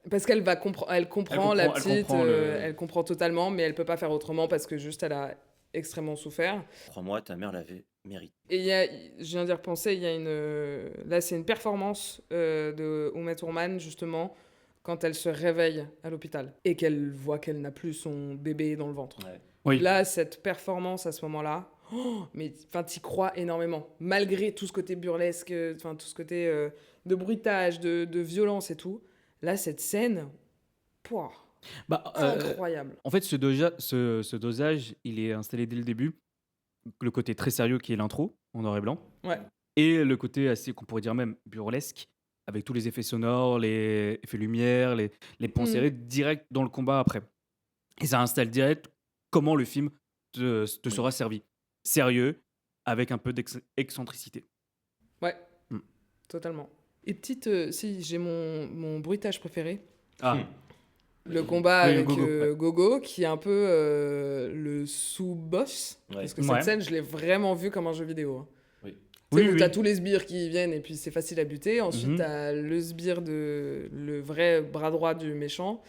parce qu'elle va elle comprend la
Elle
petite,
comprend
elle comprend totalement, mais elle peut pas faire autrement parce que juste elle a extrêmement souffert.
Crois-moi, ta mère l'avait mérité.
Et je viens d'y repenser, il y a là c'est une performance de Uma Thurman justement quand elle se réveille à l'hôpital et qu'elle voit qu'elle n'a plus son bébé dans le ventre.
Ouais.
Oui.
Là, cette performance à ce moment-là, mais t'y crois énormément. Malgré tout ce côté burlesque, tout ce côté de bruitage, de violence et tout. Là, cette scène, pouah,
Bah,
incroyable.
en fait, ce dosage, il est installé dès le début. Le côté très sérieux qui est l'intro, en noir et blanc.
Ouais.
Et le côté assez, qu'on pourrait dire même burlesque, avec tous les effets sonores, les effets lumière, les plans serrés, direct dans le combat après. Et ça installe direct comment le film te sera servi. Sérieux, avec un peu d'excentricité.
Ouais,
Mm.
totalement. Et petite, si j'ai mon bruitage préféré,
Ah,
le combat
Oui,
avec
Gogo, ouais.
Gogo, qui est un peu le sous-boss.
Ouais.
Parce que
Ouais.
cette scène, je l'ai vraiment vue comme un jeu vidéo. Hein.
Oui.
Tu sais,
Oui,
où
oui.
t'as tous les sbires qui viennent et puis c'est facile à buter. Ensuite,
Mhm.
t'as le sbire le vrai bras droit du méchant,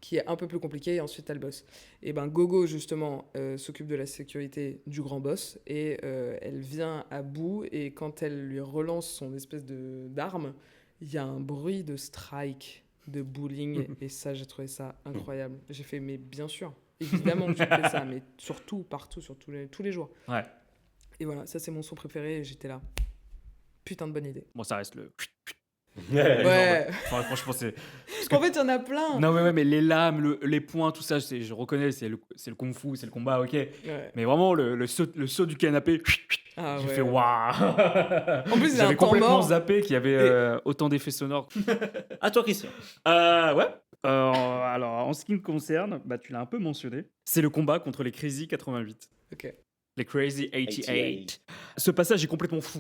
qui est un peu plus compliqué. Et ensuite, t'as le boss. Et ben Gogo, justement, s'occupe de la sécurité du grand boss. Et elle vient à bout. Et quand elle lui relance son espèce d'arme, il y a un bruit de strike, de bowling. Et ça, j'ai trouvé ça incroyable. J'ai fait, mais bien sûr, évidemment que tu fais ça. Mais surtout, partout, sur tous les jours.
Ouais.
Et voilà, ça c'est mon son préféré et j'étais là. Putain de bonne idée.
Bon, ça reste le.
Ouais.
Enfin, franchement, c'est.
En fait, il y en a plein.
Non, mais les lames, les poings, tout ça, je reconnais, c'est le kung-fu, c'est le combat, ok.
Ouais.
Mais vraiment, le saut du canapé,
Ah
j'ai
ouais.
fait waouh.
En plus, il y a un
J'avais
temps
complètement
mort.
zappé qu'il y avait autant d'effets sonores.
À toi, Christian.
Ouais. Alors, en ce qui me concerne, bah, tu l'as un peu mentionné, c'est le combat contre les Crazy 88.
Ok.
Les Crazy 88. Ce passage est complètement fou,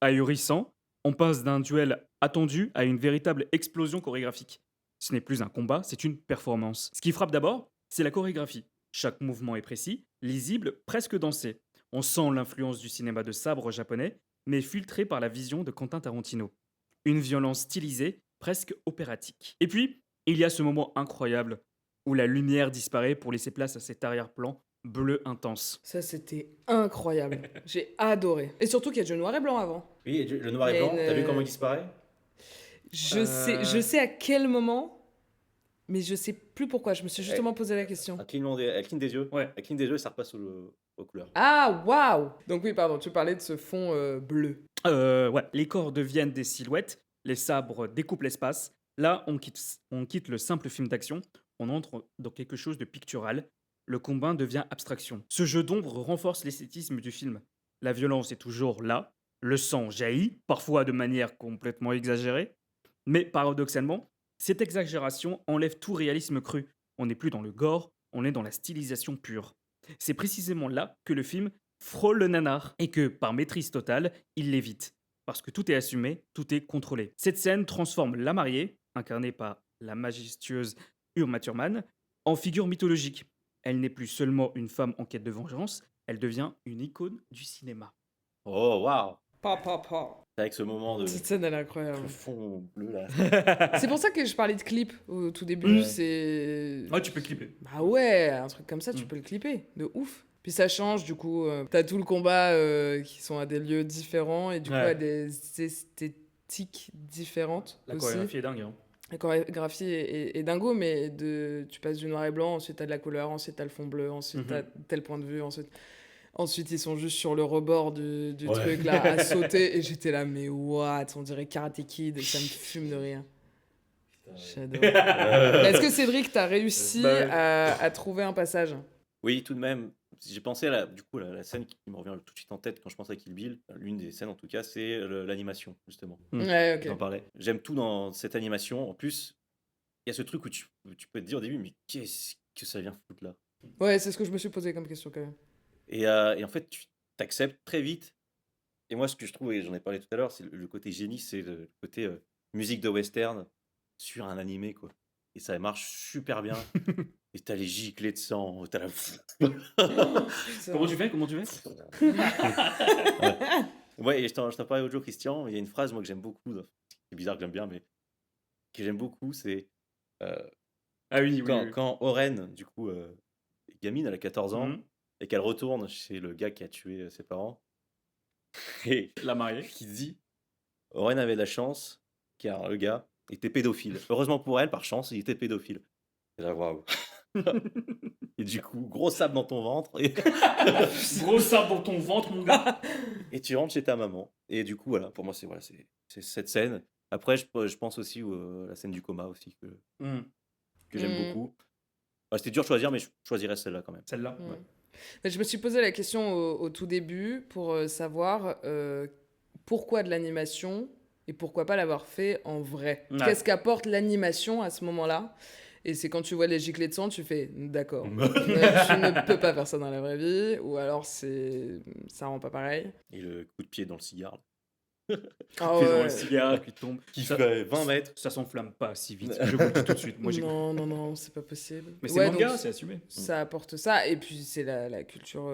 ahurissant. On passe d'un duel attendu à une véritable explosion chorégraphique. Ce n'est plus un combat, c'est une performance. Ce qui frappe d'abord, c'est la chorégraphie. Chaque mouvement est précis, lisible, presque dansé. On sent l'influence du cinéma de sabre japonais, mais filtrée par la vision de Quentin Tarantino. Une violence stylisée, presque opératique. Et puis, il y a ce moment incroyable où la lumière disparaît pour laisser place à cet arrière-plan bleu intense.
Ça, c'était incroyable. J'ai adoré. Et surtout qu'il y a du noir et blanc avant.
Oui, le noir
Il y
et
a
blanc, t'as vu comment il
une...
disparaît?
Je sais à quel moment, mais je sais plus pourquoi. Je me suis justement posé la question.
Elle cligne des yeux.
Ouais.
Elle cligne des yeux et ça repasse aux couleurs.
Ah, waouh! Donc oui, pardon, tu parlais de ce fond bleu.
Ouais, les corps deviennent des silhouettes, les sabres découpent l'espace. Là, on quitte le simple film d'action, on entre dans quelque chose de pictural. Le combat devient abstraction. Ce jeu d'ombre renforce l'esthétisme du film. La violence est toujours là, le sang jaillit, parfois de manière complètement exagérée, mais paradoxalement, cette exagération enlève tout réalisme cru. On n'est plus dans le gore, on est dans la stylisation pure. C'est précisément là que le film frôle le nanar et que, par maîtrise totale, il l'évite. Parce que tout est assumé, tout est contrôlé. Cette scène transforme la mariée, incarnée par la majestueuse Uma Thurman, en figure mythologique. Elle n'est plus seulement une femme en quête de vengeance, elle devient une icône du cinéma.
Oh, waouh!
Pa.
Avec ce moment de
Cette scène, elle est incroyable.
le fond bleu là.
C'est pour ça que je parlais de clip au tout début.
Ouais.
C'est.
Ah, tu peux clipper.
Bah ouais, un truc comme ça, tu
Mm.
peux le clipper. De ouf. Puis ça change, du coup. T'as tout le combat qui sont à des lieux différents et du coup
Ouais.
à des esthétiques différentes
La
aussi.
chorégraphie est dingue. Hein.
La chorégraphie est dingo, mais tu passes du noir et blanc, ensuite t'as de la couleur, ensuite t'as le fond bleu, ensuite t'as tel point de vue, ensuite ils sont juste sur le rebord du
Ouais.
truc là à sauter et j'étais là, mais what? On dirait Karate Kid et ça me fume de rire. J'adore. Est-ce que Cédric, t'as réussi à trouver un passage?
Oui, tout de même. J'ai pensé à la scène qui me revient tout de suite en tête quand je pense à Kill Bill. L'une des scènes en tout cas, c'est l'animation justement.
Ouais, ok.
J'en parlais. J'aime tout dans cette animation. En plus, il y a ce truc où tu peux te dire au début, mais qu'est-ce que ça vient foutre là?
Ouais, c'est ce que je me suis posé comme question quand même.
Et en fait, tu t'acceptes très vite. Et moi, ce que je trouve, et j'en ai parlé tout à l'heure, c'est le côté génie, c'est le côté musique de western sur un animé, quoi. Et ça marche super bien. Et t'as les giclées de sang, t'as la...
Putain.
Comment tu fais
Ouais, et je t'en parlais l'autre jour, Christian, il y a une phrase, moi, que j'aime beaucoup, c'est bizarre que j'aime bien, mais que j'aime beaucoup, c'est
Ah oui,
quand Oren, du coup, est gamine, elle a 14 ans,
Mhm.
et qu'elle retourne chez le gars qui a tué ses parents, et
La mariée.
qui dit, Oren avait de la chance, car le gars était pédophile. Heureusement pour elle, par chance, il était pédophile. Et là, waouh. Et du coup, gros sable dans ton ventre,
Gros sable dans ton ventre, mon gars.
et tu rentres chez ta maman. Et du coup, voilà, pour moi, c'est cette scène. Après, je pense aussi à la scène du coma aussi, que j'aime
Mm.
beaucoup. Ouais, c'était dur de choisir, mais je choisirais celle-là quand même.
Celle-là.
Mm. Mais je me suis posé la question au tout début pour savoir pourquoi de l'animation et pourquoi pas l'avoir fait en vrai.
Ouais.
Qu'est-ce qu'apporte l'animation à ce moment-là? Et c'est quand tu vois les giclées de sang, tu fais d'accord. Tu ne peux pas faire ça dans la vraie vie, ou alors ça rend pas pareil.
Et le coup de pied dans le cigare, là,
Ah
Fais dans
ouais.
le cigare qui tombe.
qui
Ça-
fait 20 mètres.
Ça s'enflamme pas si vite. Je vous le dis tout de suite. Moi, j'ai.
Non, c'est pas possible.
Mais c'est
Ouais,
manga,
donc,
c'est assumé.
ça apporte ça, et puis c'est la culture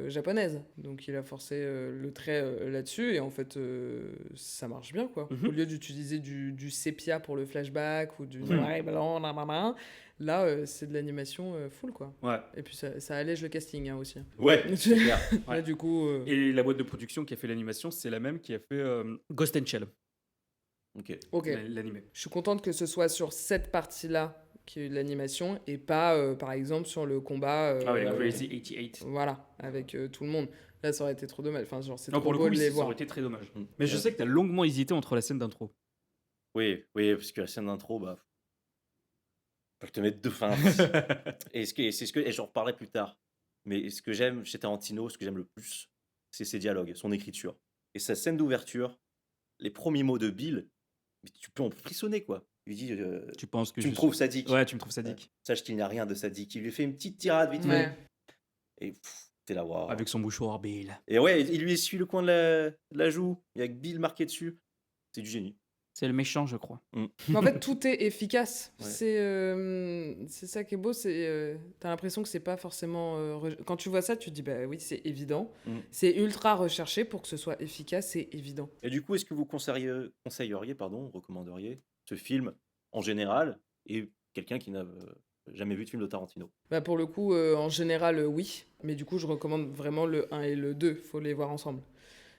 japonaise. Donc il a forcé le trait là-dessus, et en fait, ça marche bien, quoi.
Mhm.
Au lieu d'utiliser du sépia pour le flashback, ou du noir et blanc, là, c'est de l'animation full, quoi.
Ouais.
Et puis ça allège le casting hein, aussi.
Ouais, c'est clair.
Là, du coup...
Et la boîte de production qui a fait l'animation, c'est la même qui a fait Ghost in Shell,
Ok.
Ok.
l'animé.
Je suis contente que ce soit sur cette partie-là qu'il y a eu de l'animation, et pas, par exemple, sur le combat...
Ah ouais, Crazy 88.
Voilà, avec tout le monde. Là, ça aurait été trop dommage. Enfin, genre, c'est
Non,
trop
pour le
beau
coup,
de les
ça
voir.
aurait été très dommage.
Mm.
Mais je sais que t'as longuement hésité entre la scène d'intro.
Oui, parce que la scène d'intro, bah. Je peux te mettre deux fins. Et j'en reparlerai plus tard. Mais ce que j'aime chez Tarantino, ce que j'aime le plus, c'est ses dialogues, son écriture. Et sa scène d'ouverture, les premiers mots de Bill, mais tu peux en frissonner, quoi. Il lui dit
Tu penses que
Tu me trouves sadique.
Ouais, tu me trouves sadique.
Sache qu'il n'y a rien de sadique. Il lui fait une petite tirade vite fait.
Ouais.
Et t'es là, waouh.
Avec son mouchoir, Bill.
Et ouais, il lui essuie le coin de la joue. Il y a Bill marqué dessus. C'est du génie.
C'est le méchant, je crois.
Mais en fait, tout est efficace.
Ouais.
C'est ça qui est beau. T'as l'impression que c'est pas forcément. Quand tu vois ça, tu te dis, bah oui, c'est évident.
Mm.
C'est ultra recherché pour que ce soit efficace, c'est évident.
Et du coup, est-ce que vous conseilleriez, recommanderiez ce film en général et quelqu'un qui n'a jamais vu de film de Tarantino?
Bah pour le coup, en général, oui. Mais du coup, je recommande vraiment le 1 et le 2. Faut les voir ensemble.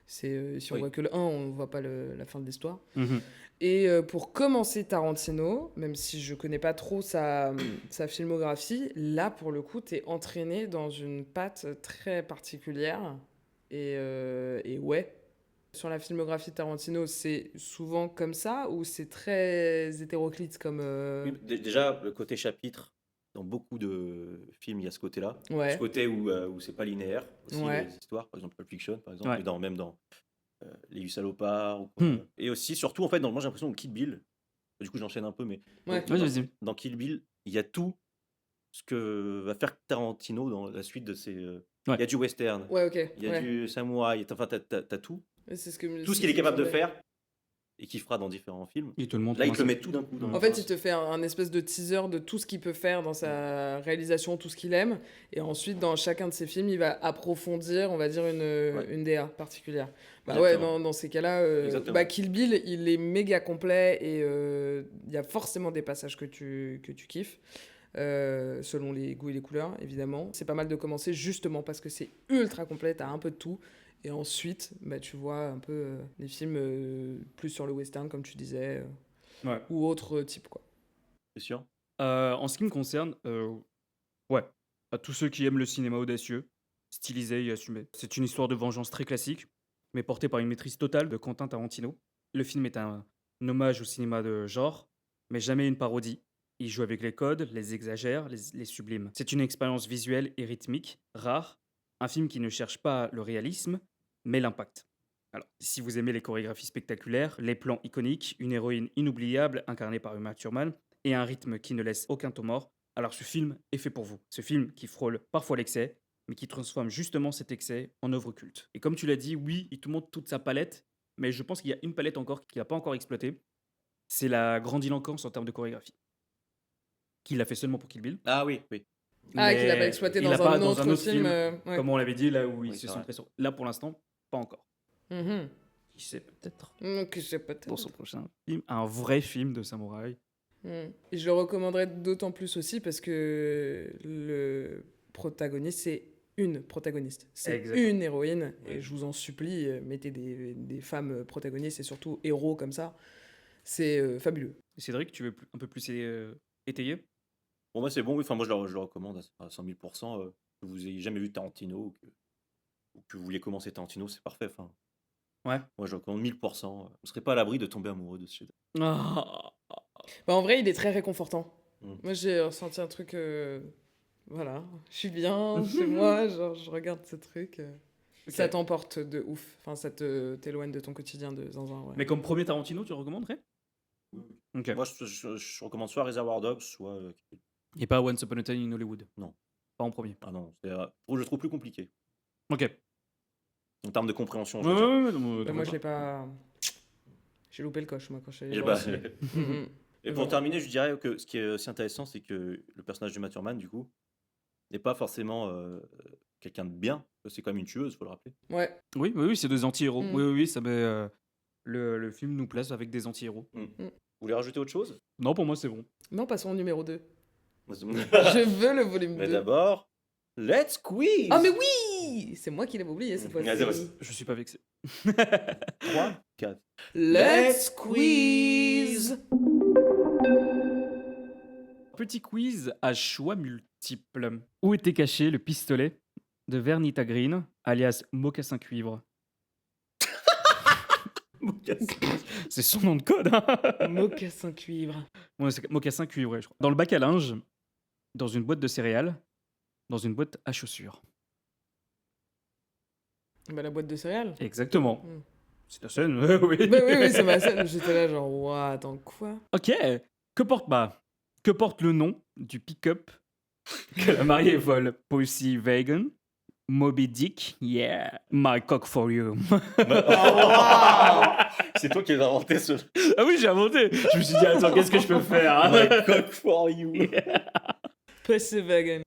Si on
Oui.
voit que le 1, on voit pas la fin de l'histoire.
Mhm.
Et pour commencer Tarantino, même si je connais pas trop sa filmographie, là pour le coup, t'es entraîné dans une patte très particulière. Et ouais, sur la filmographie de Tarantino, c'est souvent comme ça ou c'est très hétéroclite comme.
Oui, déjà, le côté chapitre, dans beaucoup de films, il y a ce côté-là. Ce
Ouais,
côté où c'est pas linéaire, aussi,
Ouais.
les histoires, par exemple Pulp Fiction, par exemple,
Ouais.
et même dans Les 8 salopards. Ou quoi.
Hmm.
Et aussi, surtout, en fait, moi j'ai l'impression que Kill Bill, du coup j'enchaîne un peu, mais
ouais.
Ouais, vas-y.
dans Kill Bill, il y a tout ce que va faire Tarantino dans la suite de ses.
Ouais.
Il y a du western,
Ouais, ok.
il y a
ouais.
du samouraï, enfin, t'as tout.
Ouais, c'est ce que,
Tout ce qu'il est capable de faire et qu'il fera dans différents films.
Il te le montre.
Là, il
comment
te le
ça-
met tout d'un coup.
En fait, il te fait un espèce de teaser de tout ce qu'il peut faire dans sa réalisation, tout ce qu'il aime. Et ensuite, dans chacun de ses films, il va approfondir, on va dire, une DA particulière. Bah ouais,
Exactement.
dans ces cas-là,
Exactement.
Kill Bill, il est méga complet et il y a forcément des passages que tu kiffes. Selon les goûts et les couleurs, évidemment. C'est pas mal de commencer justement parce que c'est ultra complet, t'as un peu de tout. Et ensuite, bah, tu vois un peu des films plus sur le western, comme tu disais,
Ouais.
ou autre type, quoi.
C'est sûr.
En ce qui me concerne, ouais, à tous ceux qui aiment le cinéma audacieux, stylisé et assumé. C'est une histoire de vengeance très classique, mais portée par une maîtrise totale de Quentin Tarantino. Le film est un hommage au cinéma de genre, mais jamais une parodie. Il joue avec les codes, les exagère, les sublime. C'est une expérience visuelle et rythmique, rare, un film qui ne cherche pas le réalisme, mais l'impact. Alors, si vous aimez les chorégraphies spectaculaires, les plans iconiques, une héroïne inoubliable incarnée par Uma Thurman, et un rythme qui ne laisse aucun temps mort, alors ce film est fait pour vous. Ce film qui frôle parfois l'excès, mais qui transforme justement cet excès en œuvre culte. Et comme tu l'as dit, oui, il te montre toute sa palette, mais je pense qu'il y a une palette encore qu'il n'a pas encore exploitée. C'est la grandiloquence en termes de chorégraphie. Qu'il a fait seulement pour Kill Bill.
Ah oui, oui.
Ah, qu'il a pas
mais
exploité
il
dans
l'a pas
un autre film. Ouais.
comme on l'avait dit, là où il
Oui,
se
c'est
centrait sur. Là pour l'instant, pas encore.
Mhm.
Qui sait peut-être
Donc, je sais pas.
pour son prochain film, un vrai film de samouraï.
Et je le recommanderais d'autant plus aussi parce que le protagoniste, c'est une protagoniste. C'est
Exactement.
une héroïne.
Ouais.
Et je vous en supplie, mettez des femmes protagonistes et surtout héros comme ça. C'est fabuleux.
Et Cédric, tu veux un peu plus étayer?
Bon, moi, c'est bon, oui. Enfin, moi, je le recommande à 100 000 %. Que vous ayez jamais vu Tarantino ou que vous vouliez commencer Tarantino, c'est parfait. Enfin,
Ouais.
moi, je recommande 1000 %. Vous ne serez pas à l'abri de tomber amoureux de ce chef.
Ah.
Bah, en vrai, il est très réconfortant.
Mm.
Moi, j'ai ressenti un truc. Voilà, je suis bien chez moi, genre, je regarde ce truc. Ça t'emporte de ouf. Enfin, ça t'éloigne de ton quotidien de zinzin. Ouais.
Mais comme premier Tarantino, tu recommanderais? Ok.
Moi, je recommande soit Reservoir Dogs, soit.
Et pas Once Upon a Time in Hollywood?
Non.
Pas en premier.
Ah non, je le trouve plus compliqué.
Ok.
En termes de compréhension, je
Ouais,
veux dire.
ouais, ouais, non,
Bah, moi, je l'ai pas. J'ai loupé le coche, moi, quand je suis allé
Et,
voir
bah,
au ciné. Mhm.
et pour
Voilà.
terminer, je dirais que ce qui est aussi intéressant, c'est que le personnage de Uma Thurman, du coup, n'est pas forcément quelqu'un de bien. C'est quand même une tueuse, faut le rappeler.
Ouais.
Oui, oui, oui, c'est des anti-héros.
Mm.
Oui, oui, oui, ça met. Le film nous place avec des anti-héros.
Vous voulez rajouter autre chose?
Non, pour moi, c'est bon.
Non, passons au numéro 2.
Mais
Je veux le volume 2.
d'abord, let's quiz.
Ah, mais oui! C'est moi qui l'avais oublié cette fois-ci.
Ah, c'est vrai.
Je suis pas vexé.
3, 4.
Let's quiz!
Petit quiz à choix multiples. Où était caché le pistolet de Vernita Green, alias Mocassin Cuivre? C'est son nom de code, hein.
Mocassin cuivre.
Ouais, c'est Mocassin Cuivre, ouais, je crois. Dans le bac à linge, dans une boîte de céréales, dans une boîte à chaussures.
Bah, la boîte de céréales.
Exactement.
Mm.
C'est ta scène, oui.
Bah oui, c'est ma scène. J'étais là, genre, ouah, attends, quoi?
Ok. Que porte le nom du pick-up que la mariée vole Pussy Wagon Moby Dick, yeah, my cock for you.
C'est toi qui as inventé ce
Ah oui, j'ai inventé. Je me suis dit, attends, qu'est-ce que je peux faire?
My cock for you.
Wagen.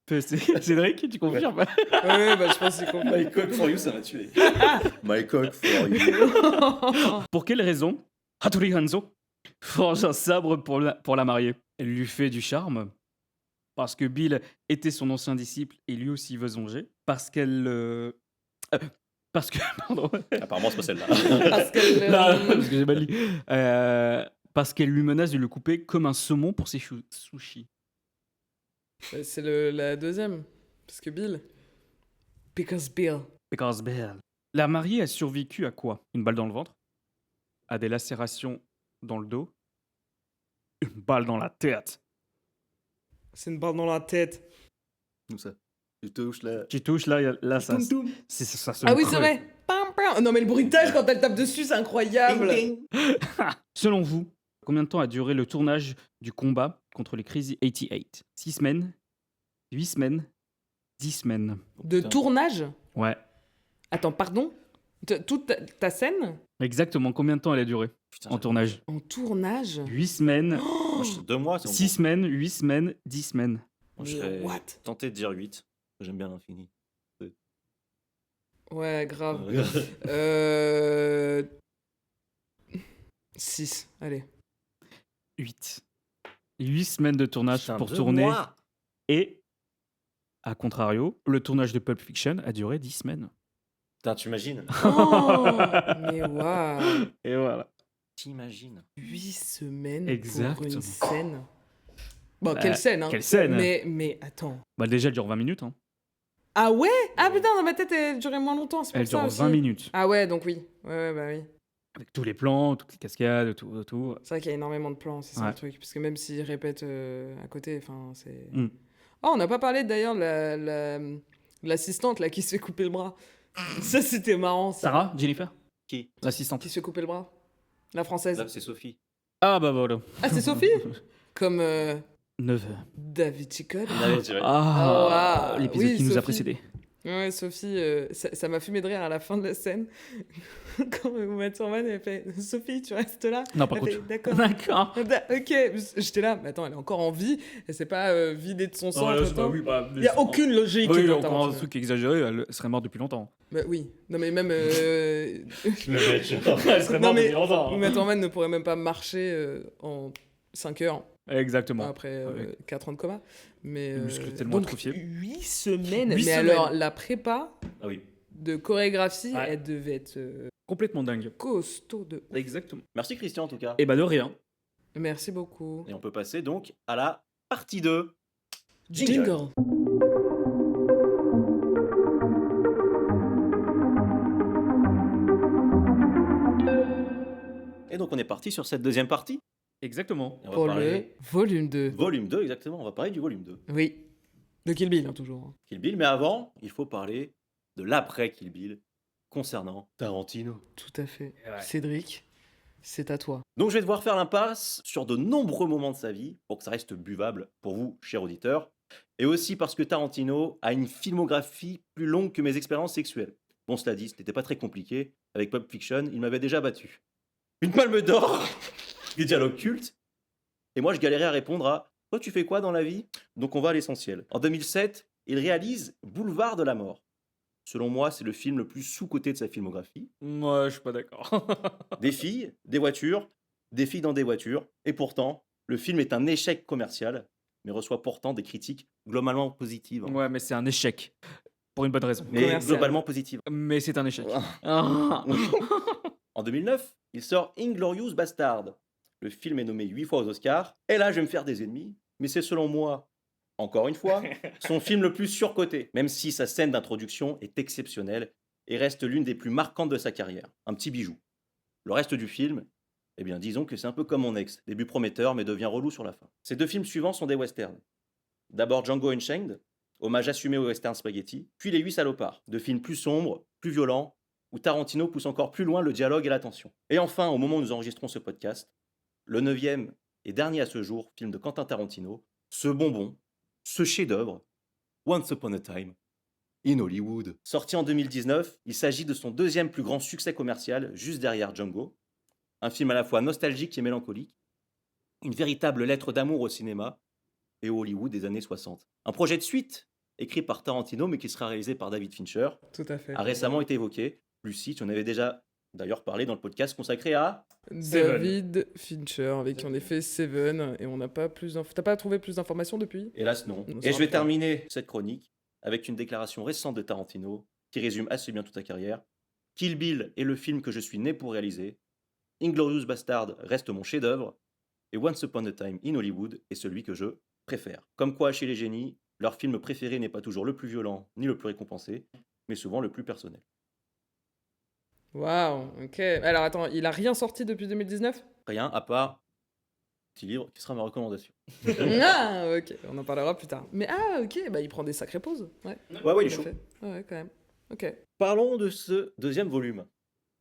Cédric, tu confirmes?
Ouais, bah je pense qu'il comprend.
My cock for you, ça m'a tué. My cock for you.
Pour quelle raison Hattori Hanzo forge un sabre pour la marier? Elle lui fait du charme. Parce que Bill était son ancien disciple et lui aussi veut se venger. Parce qu'elle... parce que... Pardon.
Apparemment, c'est pas celle-là.
Parce que
Non, parce que j'ai mal lu. Parce qu'elle lui menace de le couper comme un saumon pour ses sushis.
c'est la deuxième. Parce que Bill. Because Bill.
Because Bill. La mariée a survécu à quoi? Une balle dans le ventre? À des lacérations dans le dos? Une balle dans la tête?
C'est une balle dans la tête.
Comme ça. Tu touches là.
Tu touches là, ça,
Toum, toum.
ça se
Ah oui,
creuse.
c'est vrai. Pam, pam. Non, mais le bruitage quand elle tape dessus, c'est incroyable.
Selon vous, combien de temps a duré le tournage du combat contre les Crazy 88? 6 semaines? 8 semaines? 10 semaines?
De
Putain.
tournage.
Ouais.
Attends, pardon. Toute ta scène
Exactement. Combien de temps elle a duré
Putain,
en tournage?
en tournage.
8 semaines,
Moi, 2 mois, c'est
6 semaines, 8 semaines, 10 semaines.
Moi, je
Mais
serais
what?
tenté de dire 8. J'aime bien l'infini.
Ouais, grave. 6, allez.
8. 8 semaines de tournage
Putain,
pour
2
tourner.
mois.
Et, à contrario, le tournage de Pulp Fiction a duré 10 semaines.
Putain, tu imagines?
Oh, mais waouh.
Et voilà.
T'imagines?
8 semaines pour
Exactement.
une scène. Bon,
Bah,
quelle scène, hein.
quelle scène.
Mais attends.
Bah déjà, elle dure 20 minutes. Hein.
Ah ouais? Ah putain, dans ma tête, elle durait moins longtemps, c'est pour
Elle
ça
dure
aussi.
20 minutes.
Ah ouais, donc oui. Ouais, bah oui.
Avec tous les plans, toutes les cascades, tout.
C'est vrai qu'il y a énormément de plans, c'est ça
Ouais.
le truc. Parce que même s'ils répètent à côté, enfin, c'est...
Mm.
Oh, on n'a pas parlé d'ailleurs de l'assistante là qui se fait couper le bras. Ça, c'était marrant, ça.
Sarah, Jennifer,
Qui?
l'assistante.
Qui se fait couper le bras? La française.
Là, c'est Sophie.
Ah bah voilà.
Ah, c'est Sophie? Comme
9.
David Chicotte.
Ouais, tu vois.
Ah,
Oh, waouh.
l'épisode
Oui,
qui nous a
Sophie.
précédés.
Ouais, Sophie, ça m'a fumé de rire à la fin de la scène. Quand Uma Thurman, elle fait « Sophie, tu restes là ?»
Non, par
Elle fait,
contre.
D'accord.
D'accord.
Ok, j'étais là, mais attends, elle est encore en vie, elle s'est pas vidée de son sang.
Ouais,
entre-temps.
oui, bah,
Il n'y a aucune logique.
Oui,
dans
encore un
Tarantino.
truc exagéré, elle serait morte depuis longtemps.
Bah oui, non mais même...
Elle serait
Non, mais
longtemps.
Uma Thurman ne pourrait même pas marcher en 5 heures
Exactement.
après
Avec
4 ans de coma. Mais,
des muscles tellement
donc,
atrophiés.
8 semaines.
8
mais
semaines.
alors, la prépa
Ah oui.
de chorégraphie,
Ouais.
elle devait être
Complètement dingue.
costaud de ouf.
Exactement.
Merci Christian en tout cas.
Et bah de rien.
Merci beaucoup.
Et on peut passer donc à la partie 2.
Jingle.
Et donc on est parti sur cette deuxième partie.
Exactement.
Et on va
Pour
parler
le volume 2.
volume 2 exactement, on va parler du volume 2.
Oui. De Kill Bill, hein, toujours.
Kill Bill, mais avant, il faut parler de l'après Kill Bill concernant Tarantino.
Tout à fait.
Ouais.
Cédric, c'est à toi.
Donc je vais devoir faire l'impasse sur de nombreux moments de sa vie pour que ça reste buvable pour vous, chers auditeurs, et aussi parce que Tarantino a une filmographie plus longue que mes expériences sexuelles. Bon, cela dit, ce n'était pas très compliqué. Avec Pulp Fiction, il m'avait déjà battu. Une palme d'or, des dialogues cultes, et moi je galérais à répondre à « Toi, tu fais quoi dans la vie ?» Donc on va à l'essentiel. En 2007, il réalise Boulevard de la mort. Selon moi, c'est le film le plus sous-coté de sa filmographie.
Moi, je suis pas d'accord.
Des filles, des voitures, des filles dans des voitures, et pourtant, le film est un échec commercial, mais reçoit pourtant des critiques globalement positives.
Ouais, mais c'est un échec. Pour une bonne raison.
Mais
Commercial.
globalement positives.
Mais c'est un échec. Ah.
En 2009, il sort Inglourious Bastard. Le film est nommé 8 fois aux Oscars, et là je vais me faire des ennemis, mais c'est selon moi, encore une fois, son film le plus surcoté, même si sa scène d'introduction est exceptionnelle et reste l'une des plus marquantes de sa carrière. Un petit bijou. Le reste du film, eh bien disons que c'est un peu comme mon ex, début prometteur mais devient relou sur la fin. Ces deux films suivants sont des westerns. D'abord Django Unchained, hommage assumé au western spaghetti, puis Les 8 salopards, deux films plus sombres, plus violents, où Tarantino pousse encore plus loin le dialogue et la tension. Et enfin, au moment où nous enregistrons ce podcast, le 9e et dernier à ce jour film de Quentin Tarantino, ce bonbon, ce chef-d'œuvre, Once Upon a Time in Hollywood. Sorti en 2019, il s'agit de son deuxième plus grand succès commercial, juste derrière Django. Un film à la fois nostalgique et mélancolique. Une véritable lettre d'amour au cinéma et au Hollywood des années 60. Un projet de suite, écrit par Tarantino, mais qui sera réalisé par David Fincher,
Tout à fait.
a récemment été évoqué. Lucie, tu en avais déjà d'ailleurs parlé dans le podcast consacré à...
David Fincher, avec qui on a fait Seven, et on n'a pas plus d'infos. T'as pas trouvé plus d'informations depuis?
Hélas, non.
Non,
Et
ça
je vais
va pas.
terminer cette chronique avec une déclaration récente de Tarantino qui résume assez bien toute sa carrière. Kill Bill est le film que je suis né pour réaliser. Inglourious Bastard reste mon chef-d'œuvre. Et Once Upon a Time in Hollywood est celui que je préfère. Comme quoi, chez les génies, leur film préféré n'est pas toujours le plus violent ni le plus récompensé, mais souvent le plus personnel.
Waouh, ok. Alors attends, il a rien sorti depuis 2019?
Rien à part petit livre qui sera ma recommandation.
Ah, ok, on en parlera plus tard. Mais ah, ok, bah il prend des sacrées pauses. Ouais,
Ouais, il est
tout à
chaud.
fait. Ouais, quand même. Ok.
Parlons de ce deuxième volume.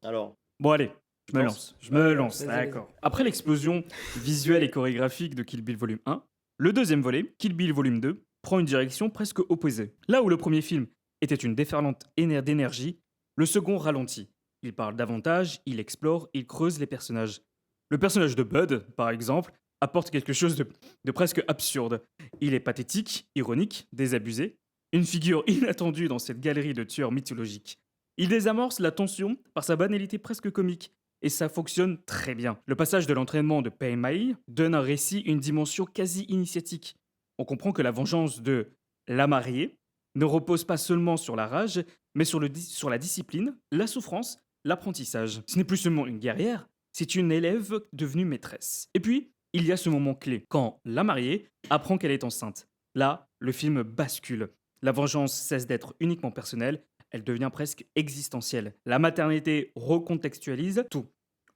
Alors,
Bon, allez, je me lance. Je me lance,
Vas-y, vas-y.
d'accord. Après l'explosion visuelle et chorégraphique de Kill Bill Volume 1, le deuxième volet, Kill Bill Volume 2, prend une direction presque opposée. Là où le premier film était une déferlante d'énergie, le second ralentit. Il parle davantage, il explore, il creuse les personnages. Le personnage de Bud, par exemple, apporte quelque chose de presque absurde. Il est pathétique, ironique, désabusé, une figure inattendue dans cette galerie de tueurs mythologiques. Il désamorce la tension par sa banalité presque comique, et ça fonctionne très bien. Le passage de l'entraînement de Pei Mai donne un récit une dimension quasi initiatique. On comprend que la vengeance de la mariée ne repose pas seulement sur la rage, mais sur la discipline, la souffrance, l'apprentissage. Ce n'est plus seulement une guerrière, c'est une élève devenue maîtresse. Et puis, il y a ce moment clé, quand la mariée apprend qu'elle est enceinte. Là, le film bascule. La vengeance cesse d'être uniquement personnelle, elle devient presque existentielle. La maternité recontextualise tout.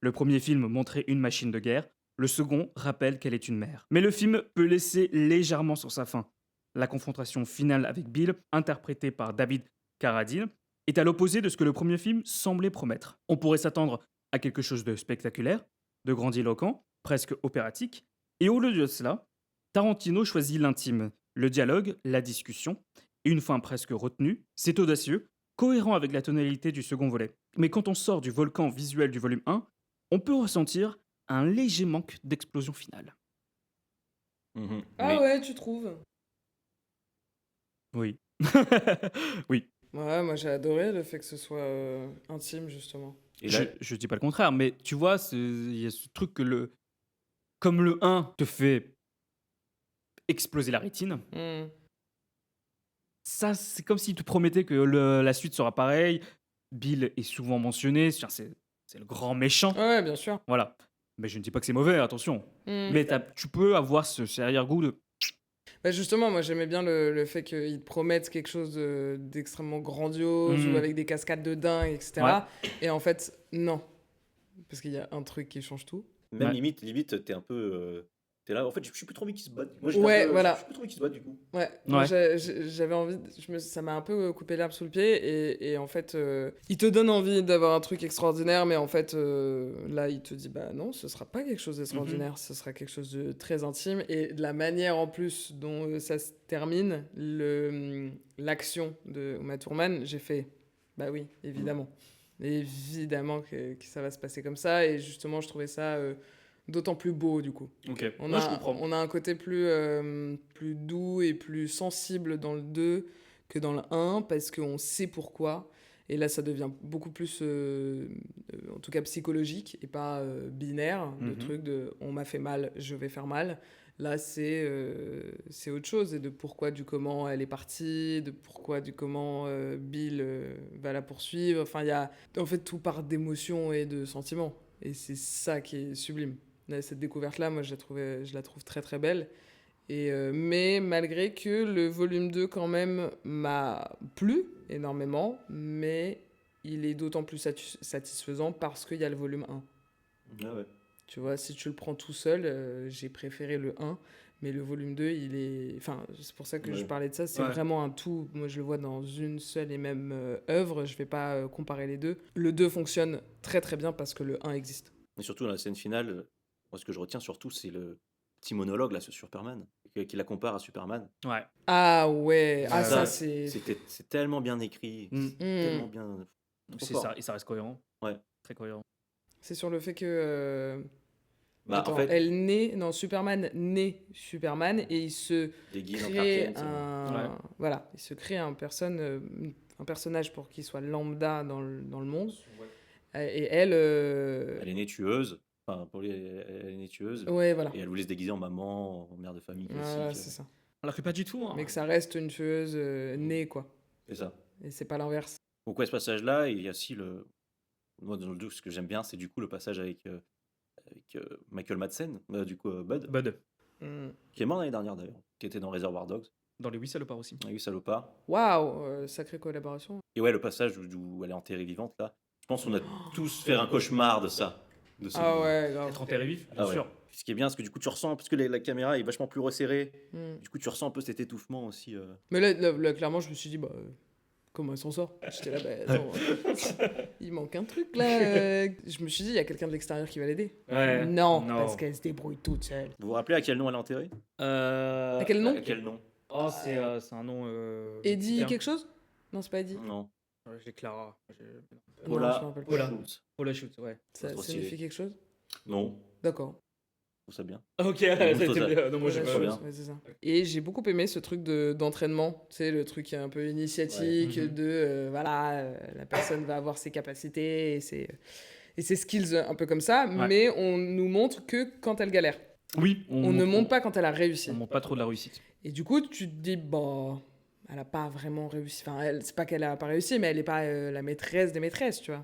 Le premier film montrait une machine de guerre, le second rappelle qu'elle est une mère. Mais le film peut laisser légèrement sur sa faim. La confrontation finale avec Bill, interprétée par David Carradine, est à l'opposé de ce que le premier film semblait promettre. On pourrait s'attendre à quelque chose de spectaculaire, de grandiloquent, presque opératique, et au lieu de cela, Tarantino choisit l'intime, le dialogue, la discussion, et une fin presque retenue, c'est audacieux, cohérent avec la tonalité du second volet. Mais quand on sort du volcan visuel du volume 1, on peut ressentir un léger manque d'explosion finale.
Ah
oui.
ouais, tu trouves?
Oui. Oui.
Ouais, moi j'ai adoré le fait que ce soit intime, justement.
Et là,
Je dis pas le contraire, mais tu vois, il y a ce truc que comme le 1 te fait exploser la rétine,
Hmm.
ça, c'est comme s'il te promettait que la suite sera pareille. Bill est souvent mentionné, c'est le grand méchant.
Ouais, bien sûr.
Voilà. Mais je ne dis pas que c'est mauvais, attention.
Hmm.
Mais tu peux avoir ce arrière-goût de.
Bah justement, moi j'aimais bien le fait qu'ils te promettent quelque chose d'extrêmement grandiose ou avec des cascades de dingue, etc.
Ouais.
Et en fait, non. Parce qu'il y a un truc qui change tout.
même
Ouais.
limite, t'es un peu... t'es là, en fait, je suis plus trop envie qu'ils se battent. Moi,
Ouais, voilà.
Je suis plus trop envie qu'ils se battent, du coup.
Ouais,
Ouais.
moi, j'avais envie, ça m'a un peu coupé l'herbe sous le pied et en fait, il te donne envie d'avoir un truc extraordinaire, mais en fait, là, il te dit, bah non, ce sera pas quelque chose d'extraordinaire, ce sera quelque chose de très intime et de la manière en plus dont ça se termine, l'action de Uma Thurman, j'ai fait, bah oui, évidemment. Évidemment que ça va se passer comme ça et justement, je trouvais ça d'autant plus beau du coup.
Ok.
On,
Moi, je
a,
comprends.
on a un côté plus doux et plus sensible dans le 2 que dans le 1 parce qu'on sait pourquoi. Et là, ça devient beaucoup plus, en tout cas psychologique et pas binaire, le truc de on m'a fait mal, je vais faire mal. Là, c'est autre chose et de pourquoi, du comment elle est partie, de pourquoi, du comment Bill va la poursuivre. Enfin, il y a en fait tout part d'émotions et de sentiments. Et c'est ça qui est sublime. Cette découverte-là, moi, je la trouve très très belle. Et, mais malgré que le volume 2, quand même, m'a plu énormément, mais il est d'autant plus satisfaisant parce qu'il y a le volume 1.
Ah ouais.
Tu vois, si tu le prends tout seul, j'ai préféré le 1, mais le volume 2, il est... Enfin, c'est pour ça que je parlais de ça, c'est vraiment un tout. Moi, je le vois dans une seule et même œuvre, je vais pas comparer les deux. Le 2 fonctionne très très bien parce que le 1 existe.
Et surtout, dans la scène finale, moi, ce que je retiens surtout, c'est le petit monologue, là, sur Superman. qui la compare à Superman.
Ouais.
Ah ouais, ah
Ouais,
ça
Ça,
c'est...
c'est tellement bien écrit,
Mm.
c'est tellement bien. Trop
C'est
fort.
ça, et ça reste cohérent.
Ouais.
Très cohérent.
C'est sur le fait que...
Bah, en
Attends,
fait,
elle naît... Non, Superman naît Superman et il se
déguise en Clark
crée
Kent.
Ouais.
Voilà, il se crée un personnage pour qu'il soit lambda dans le monde. Et elle...
Elle est née tueuse. Enfin, elle est née tueuse.
Ouais, voilà.
Et elle voulait se déguiser en maman, en mère de famille classique.
Voilà, c'est ça.
Alors que pas du tout. Hein.
Mais que ça reste une tueuse née, quoi.
C'est ça.
Et c'est pas l'inverse.
Donc, ouais, ce passage-là, il y a aussi le. Moi, dans le 2, ce que j'aime bien, c'est du coup le passage avec Michael Madsen, du coup Bud,
Bud.
Mm.
qui est mort l'année dernière d'ailleurs, qui était dans Reservoir Dogs.
Dans les 8 salopards aussi.
Il y a eu Salopard.
Waouh, sacrée collaboration.
Et ouais, le passage où elle est enterrée vivante, là, je pense qu'on a tous fait un cauchemar de ça. De ce-
Ah ouais, grave.
Être enterré vif, bien
Ah ouais.
sûr.
Ce qui est bien, c'est que du coup, tu ressens, parce que la caméra est vachement plus resserrée,
Mm.
du coup, tu ressens un peu cet étouffement aussi.
Mais là, clairement, je me suis dit, bah, comment elle s'en sort? J'étais là, bah, attends, il manque un truc là. Je me suis dit, il y a quelqu'un de l'extérieur qui va l'aider.
Ouais.
Non, parce qu'elle se débrouille toute seule.
Vous vous rappelez à quel nom elle est enterrée
À quel nom?
À quel nom
Oh, c'est un nom.
Eddie
bien.
quelque chose? Non, c'est pas Eddie.
Non.
J'ai Clara.
Non,
Paula.
je me rappelle pas.
Paula.
Schultz.
Paula Schultz, ouais.
Ça
trop
signifie
stylé.
quelque chose?
Non,
D'accord.
je trouve ça bien.
Ok,
ça,
ça a
ça-
été bien. Non, moi j'ai
Ouais,
trop
pas.
bien.
ouais, c'est ça. Et j'ai beaucoup aimé ce truc d'entraînement, tu sais, le truc qui est un peu initiatique,
Ouais.
de voilà, la personne va avoir ses capacités et ses skills un peu comme ça,
Ouais.
mais on nous montre que quand elle galère.
Oui,
On ne montre pas quand elle a réussi.
On montre pas trop de la réussite.
Et du coup, tu te dis, bon, elle a pas vraiment réussi. Enfin, c'est pas qu'elle a pas réussi, mais elle est pas la maîtresse des maîtresses, tu vois.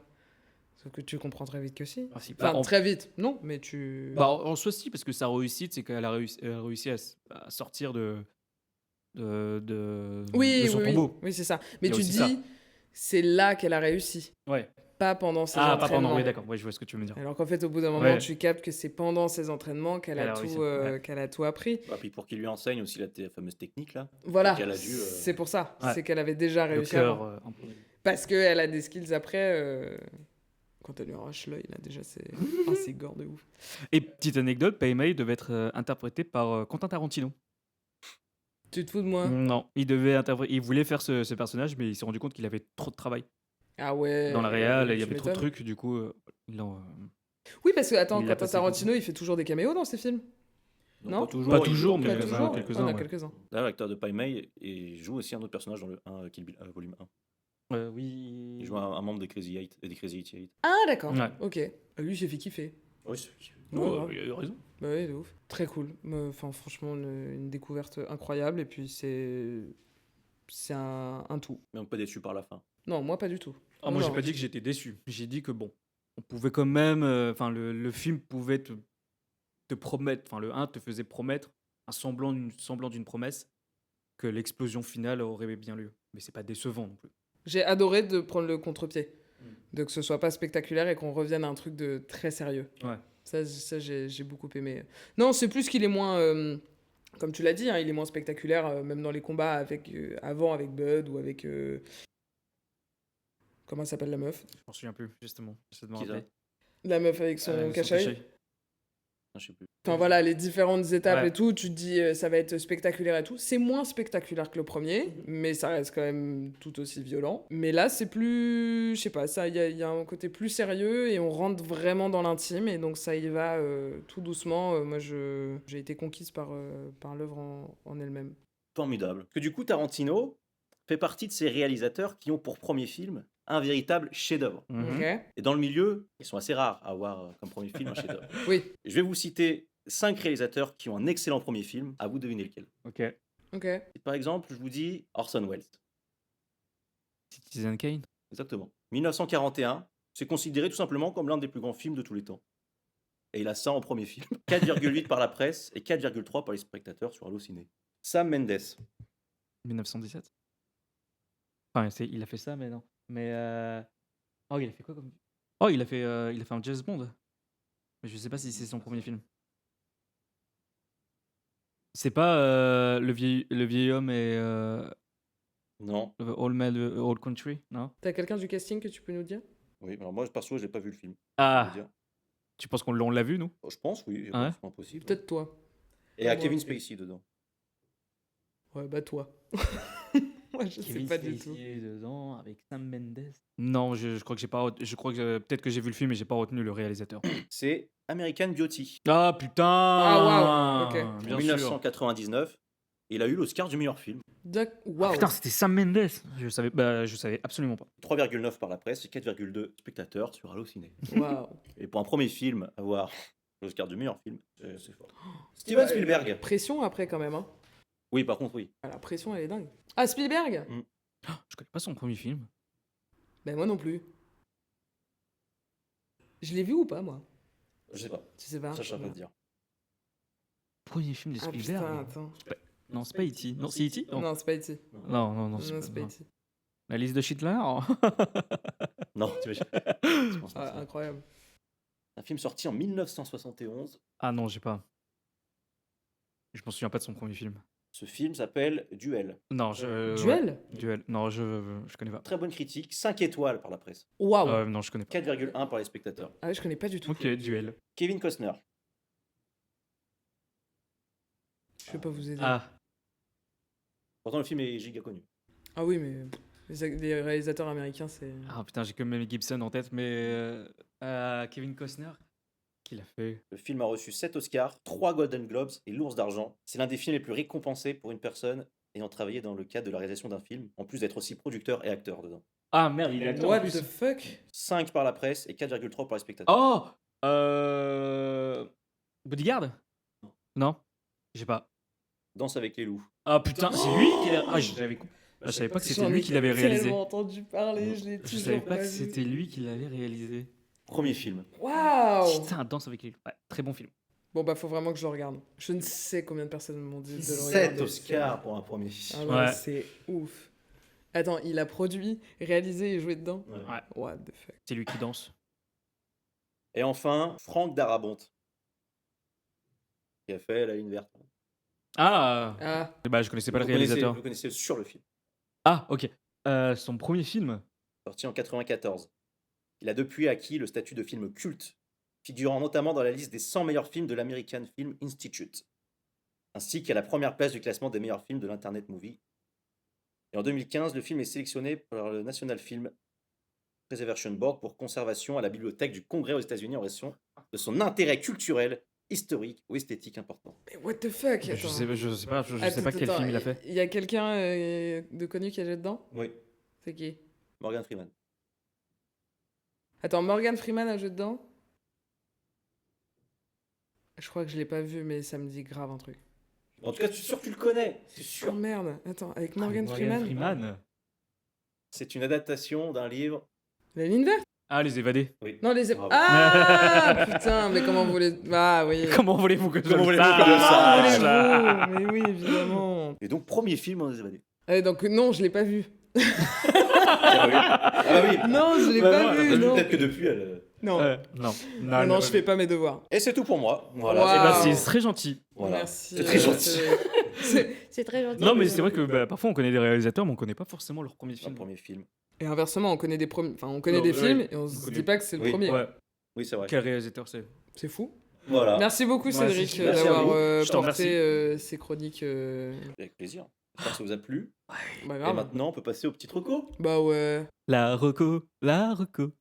Sauf que tu comprends très vite que si.
Ah, si.
Enfin,
Bah, en-
très vite, non, mais tu...
Bah, en soi, si, parce que sa réussite, c'est qu'elle a réussi à sortir de
oui,
son
oui, oui,
tombeau.
oui, c'est ça. Mais
Il y a
tu
aussi
dis,
ça.
c'est là qu'elle a réussi,
Ouais.
pas pendant ses
Ah, pas
entraînements.
pendant. Oui, d'accord. Ouais, je vois ce que tu veux me dire.
Alors qu'en fait, au bout d'un moment,
Ouais.
tu captes que c'est pendant ses entraînements qu'elle
Elle
a,
a
tout,
réussi, ouais.
qu'elle a tout appris.
Bah, puis pour qu'il lui enseigne aussi la fameuse technique là.
Voilà,
qu'elle a dû,
c'est pour ça.
Ouais.
C'est qu'elle avait déjà
Le
réussi
cœur.
avant. Parce qu'elle a des skills après. Quand elle lui arrache l'œil, là, déjà, c'est c'est gore de ouf.
Et petite anecdote, Pai Mei devait être interprété par Quentin Tarantino.
Tu te fous de moi?
Non, il voulait faire ce personnage, mais il s'est rendu compte qu'il avait trop de travail
Ah ouais.
dans la réal, il y
tu
avait trop de
m'étonnes.
trucs, du coup, il en-
Oui, parce que, attends,
Il l'a
Quentin
passé
Tarantino, il fait toujours des caméos dans ses films. Non
pas toujours.
Pas
il-
toujours, mais
Pas
il y en a
toujours.
quelques-uns,
Il y en a
ouais.
quelques-uns.
D'ailleurs, l'acteur de Pai Mei et joue aussi un autre personnage dans le 1, Kill Bill, volume 1.
Oui.
Il joue un membre des Crazy 8 et des Crazy 88.
Ah, d'accord.
Ouais.
Ok. Lui, il s'est fait kiffer.
Oui,
Ouais,
Oh,
grave.
il a eu raison.
Bah oui, de ouf. Très cool. Enfin, franchement, une découverte incroyable. Et puis, c'est un tout.
mais on n'est pas déçu par la fin.
Non, moi, pas du tout.
Ah, moi, j'ai
Non.
pas dit que j'étais déçu. J'ai dit que bon, on pouvait quand même. Enfin, le film pouvait te promettre. Enfin, le 1 te faisait promettre un semblant d'une promesse que l'explosion finale aurait bien lieu. Mais c'est pas décevant non plus.
J'ai adoré de prendre le contre-pied. De que ce soit pas spectaculaire et qu'on revienne à un truc de très sérieux.
Ouais.
Ça j'ai beaucoup aimé. Non, c'est plus qu'il est moins... comme tu l'as dit, hein, il est moins spectaculaire, même dans les combats avant avec Bud ou avec... comment elle s'appelle la meuf?
Je m'en souviens plus, justement. J'essaie de me
Qui ça
rappeler.
La meuf avec son cache-œil.
Ah, je sais plus.
Enfin voilà, les différentes étapes
Ouais.
et tout, tu te dis ça va être spectaculaire et tout. C'est moins spectaculaire que le premier, mais ça reste quand même tout aussi violent. Mais là, c'est plus... Je sais pas, il y a un côté plus sérieux et on rentre vraiment dans l'intime et donc ça y va tout doucement. Moi, j'ai été conquise par l'œuvre en elle-même.
Formidable. Parce que du coup, Tarantino fait partie de ces réalisateurs qui ont pour premier film un véritable chef-d'œuvre.
Mhm.
Ok.
Et dans le milieu, ils sont assez rares à avoir comme premier film un chef-d'œuvre.
Oui,
Je vais vous citer 5 réalisateurs qui ont un excellent premier film. À vous de deviner lequel.
Ok.
ok.
Et par exemple, je vous dis Orson Welles.
Citizen Kane.
Exactement. 1941, c'est considéré tout simplement comme l'un des plus grands films de tous les temps. Et il a ça en premier film. 4,8 par la presse et 4,3 par les spectateurs sur Allociné. Sam Mendes.
1917. Enfin, il a fait ça, mais non. Mais. Oh, il a fait quoi comme. Oh, il a fait un James Bond. Mais je sais pas si c'est son premier film. C'est pas le vieil homme et
Non.
All Man, the Old Country, non?
T'as quelqu'un du casting que tu peux nous dire?
Oui, alors moi, perso, j'ai pas vu le film.
Ah,
Je veux dire.
tu penses qu'on l'a vu, nous?
Je pense, oui.
Ah ouais
C'est pas impossible.
Peut-être toi.
Et il y a
Moi.
Kevin Spacey dedans.
Ouais, bah toi. Moi, je sais
Kevin
pas du tout.
Spacey est dedans avec Sam Mendes.
Non, je crois que j'ai pas. Je crois que peut-être que j'ai vu le film, mais j'ai pas retenu le réalisateur.
C'est American Beauty.
Ah putain.
Ah, waouh, ok.
En
Bien sûr.
1999, il a eu l'Oscar du meilleur film.
Ah,
Waouh.
putain, c'était Sam Mendes. Je savais absolument pas.
3,9 par la presse et 4,2 spectateurs sur Allociné.
Waouh.
Et pour un premier film, avoir l'Oscar du meilleur film, c'est fort. Steven Spielberg.
Pression après quand même. Hein.
Oui, par contre, oui.
Ah, la pression, elle est dingue. Ah, Spielberg.
Je connais pas son premier film.
Ben moi non plus. Je l'ai vu ou pas, moi?
Je sais pas.
Tu sais pas.
Ça, je sais pas te dire.
Premier film de
Ah
Spielberg.
putain, attends.
Non, c'est pas E.T. Non, c'est E.T. Non,
Non, c'est pas E.T.
non, non,
Non,
c'est
c'est
pas
pas
non.
E.T.
La liste de Schindler.
Non, t'imagines. Je pense pas
Ah,
ça.
incroyable.
Un film sorti en 1971.
Ah non, j'ai pas. Je m'en souviens pas de son premier film.
Ce film s'appelle Duel.
Non, ouais.
Duel?
Duel. Non, je connais pas.
Très bonne critique, 5 étoiles par la presse,
Waouh.
Non, je connais pas.
4,1 par les spectateurs.
Ah ouais, je connais pas du tout.
Ok, Duel.
Kevin Costner.
Je vais pas vous aider.
Ah,
Pourtant, le film est giga connu.
Ah oui, mais les réalisateurs américains, c'est...
ah putain, j'ai que Mel Gibson en tête, mais Kevin Costner, qu'il a fait.
Le film a reçu 7 Oscars, 3 Golden Globes et l'Ours d'Argent. C'est l'un des films les plus récompensés pour une personne ayant travaillé dans le cadre de la réalisation d'un film, en plus d'être aussi producteur et acteur dedans.
Ah merde, il est acteur en
What
plus.
the fuck?
5 par la presse et 4,3 par les spectateurs.
Oh Bodyguard. Non, j'ai pas.
Danse avec les loups.
Ah putain, c'est lui qui a... Ah, je savais pas que c'était
J'en
lui
ai
qui l'avait réalisé.
tellement entendu parler, je l'ai
Je savais
toujours
pas
pas
que
vu.
c'était lui qui l'avait réalisé.
Premier film.
Waouh!
Putain, Danse avec les loups. Ouais, très bon film.
Bon bah faut vraiment que je le regarde. Je ne sais combien de personnes m'ont dit de le
7
regarder.
Oscars pour un premier film.
Ah ouais,
Ouais.
c'est ouf. Attends, il a produit, réalisé et joué dedans?
Ouais.
Ouais.
What the fuck?
C'est lui qui danse.
Et enfin, Franck Darabont, qui a fait La Ligne verte.
Ah
Ah,
bah je connaissais pas le
Vous connaissez-
réalisateur.
Vous connaissez sur le film.
Ah, ok. Son premier film.
Sorti en 94. Il a depuis acquis le statut de film culte, figurant notamment dans la liste des 100 meilleurs films de l'American Film Institute, ainsi qu'à la première place du classement des meilleurs films de l'Internet Movie. Et en 2015, le film est sélectionné par le National Film Preservation Board pour conservation à la bibliothèque du Congrès aux États-Unis en raison de son intérêt culturel, historique ou esthétique important.
mais what the fuck?
Je
Attends.
sais pas, je sais pas
Attends,
quel
attends,
film il a fait.
Il y a quelqu'un de connu qui a joué dedans?
Oui,
C'est qui?
Morgan Freeman.
Attends, Morgan Freeman a joué dedans? Je crois que je l'ai pas vu, mais ça me dit grave un truc.
En tout cas, je suis sûr que tu le connais. C'est
Oh
sûr.
merde, attends, avec
Ah,
Morgan Freeman?
Freeman.
C'est une adaptation d'un livre.
La ligne verte?
Ah, Les Évadés.
Oui.
Non, les...
Bravo.
Ah putain, mais comment vous voulez... Ah oui.
Comment voulez-vous que je
Comment
le
voulez-vous
sache
que je le
Comment
sache
voulez-vous? Mais oui, évidemment.
Et donc, premier film en évadé.
Donc non, je l'ai pas vu.
Ah bah oui.
Non, je l'ai
Bah
pas
non,
vu, non.
Peut-être que depuis, elle...
Non,
Non.
non, je fais pas mes devoirs.
Et c'est tout pour moi. Voilà.
Waouh.
Eh ben, c'est très gentil.
Voilà.
Merci.
C'est très gentil.
C'est très gentil.
Non, mais c'est vrai que parfois on connaît des réalisateurs, mais on connaît pas forcément leur premier
Un
film.
premier film.
Et inversement, on connaît des on connaît
Non,
des
oui,
films
oui.
et on se
connaît-
dit pas que c'est le
Oui.
premier.
Ouais.
Oui, c'est vrai.
Quel réalisateur c'est?
C'est fou.
Voilà.
Merci beaucoup
Ouais,
Cédric
c'est-
merci à
d'avoir
vous.
Je t'en
porté ces chroniques.
Avec plaisir. J'espère que ça vous a plu.
Bah
Et
grave.
maintenant, on peut passer au petit reco.
Bah ouais.
La reco, coco.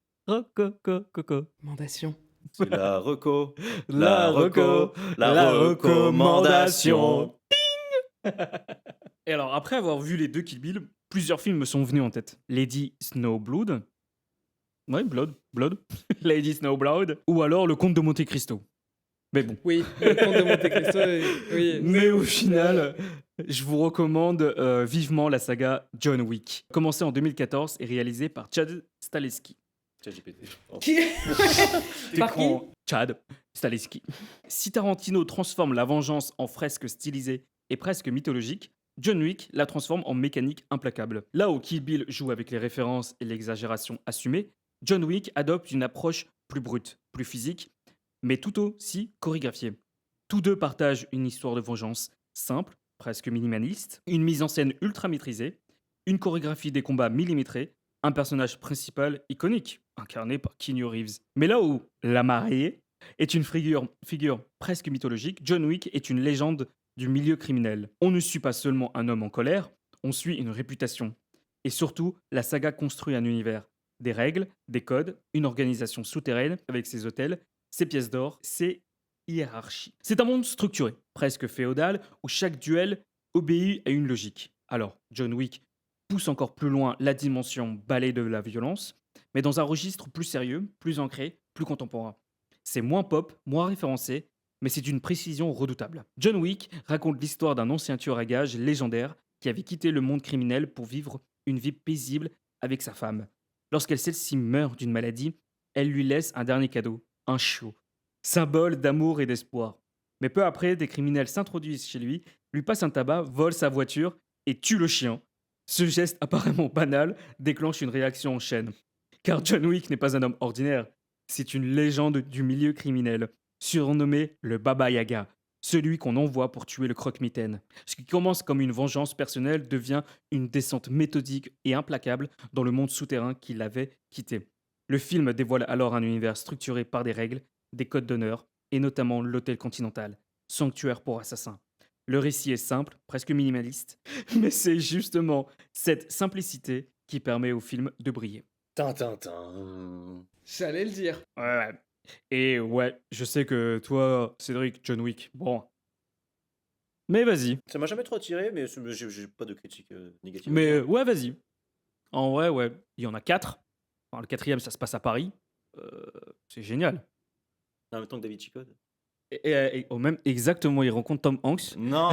Mandation.
C'est la reco.
La reco, la recommandation. Et alors, après avoir vu les deux Kill Bill, plusieurs films me sont venus en tête. Lady Snowblood. Ouais, Blood. Lady Snowblood. Ou alors Le Comte de Monte Cristo. Mais bon.
Oui, le comte de Monte Cristo. Oui.
Mais au final, je vous recommande vivement la saga John Wick, commencée en 2014 et réalisée par Chad Stahelski.
ChatGPT.
Qui Par qui
Chad Stahelski. Si Tarantino transforme la vengeance en fresque stylisée et presque mythologique, John Wick la transforme en mécanique implacable. Là où Kill Bill joue avec les références et l'exagération assumée, John Wick adopte une approche plus brute, plus physique, mais tout aussi chorégraphiée. Tous deux partagent une histoire de vengeance simple, presque minimaliste, une mise en scène ultra maîtrisée, une chorégraphie des combats millimétrée, un personnage principal iconique, incarné par Keanu Reeves. Mais là où La Mariée est une figure presque mythologique, John Wick est une légende du milieu criminel. On ne suit pas seulement un homme en colère, on suit une réputation. Et surtout, la saga construit un univers. Des règles, des codes, une organisation souterraine avec ses hôtels, ses pièces d'or, ses hiérarchies. C'est un monde structuré, presque féodal, où chaque duel obéit à une logique. Alors, John Wick pousse encore plus loin la dimension ballet de la violence, mais dans un registre plus sérieux, plus ancré, plus contemporain. C'est moins pop, moins référencé, mais c'est d'une précision redoutable. John Wick raconte l'histoire d'un ancien tueur à gages légendaire qui avait quitté le monde criminel pour vivre une vie paisible avec sa femme. Lorsqu'elle celle-ci meurt d'une maladie, elle lui laisse un dernier cadeau, un chiot, symbole d'amour et d'espoir. Mais peu après, des criminels s'introduisent chez lui passent un tabac, volent sa voiture et tuent le chien. Ce geste apparemment banal déclenche une réaction en chaîne. Car John Wick n'est pas un homme ordinaire, c'est une légende du milieu criminel, surnommé le Baba Yaga, celui qu'on envoie pour tuer le croque-mitaine. Ce qui commence comme une vengeance personnelle devient une descente méthodique et implacable dans le monde souterrain qu'il avait quitté. Le film dévoile alors un univers structuré par des règles, des codes d'honneur, et notamment l'hôtel Continental, sanctuaire pour assassins. Le récit est simple, presque minimaliste, mais c'est justement cette simplicité qui permet au film de briller.
Tintintin.
J'allais le dire.
Ouais. Et ouais, je sais que toi, Cédric, John Wick, bon. Mais vas-y.
Ça m'a jamais trop attiré, mais j'ai pas de critique négative.
Mais ouais, vas-y. En vrai, ouais, il y en a 4. Enfin, le 4e, ça se passe à Paris. C'est génial.
En même temps que David Chicode.
Et au même, exactement, il rencontre Tom Hanks.
Non.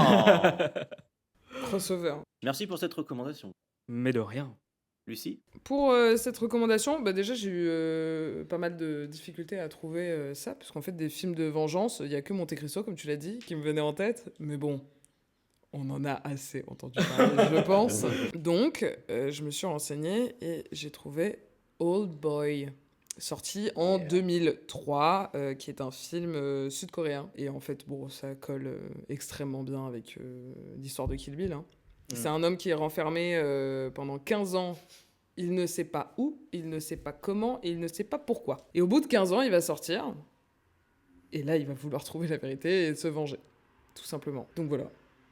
Crossover.
Merci pour cette recommandation.
Mais de rien.
Lucie.
Pour cette recommandation, bah déjà j'ai eu pas mal de difficultés à trouver ça, parce qu'en fait des films de vengeance, il y a que Monte Cristo, comme tu l'as dit, qui me venait en tête, mais bon, on en a assez entendu parler, je pense. Donc, je me suis renseignée et j'ai trouvé Old Boy, sorti en 2003, qui est un film sud-coréen. Et en fait, bon, ça colle extrêmement bien avec l'histoire de Kill Bill, hein. C'est un homme qui est renfermé pendant 15 ans. Il ne sait pas où, il ne sait pas comment, et il ne sait pas pourquoi. Et au bout de 15 ans, il va sortir. Et là, il va vouloir trouver la vérité et se venger. Tout simplement. Donc voilà.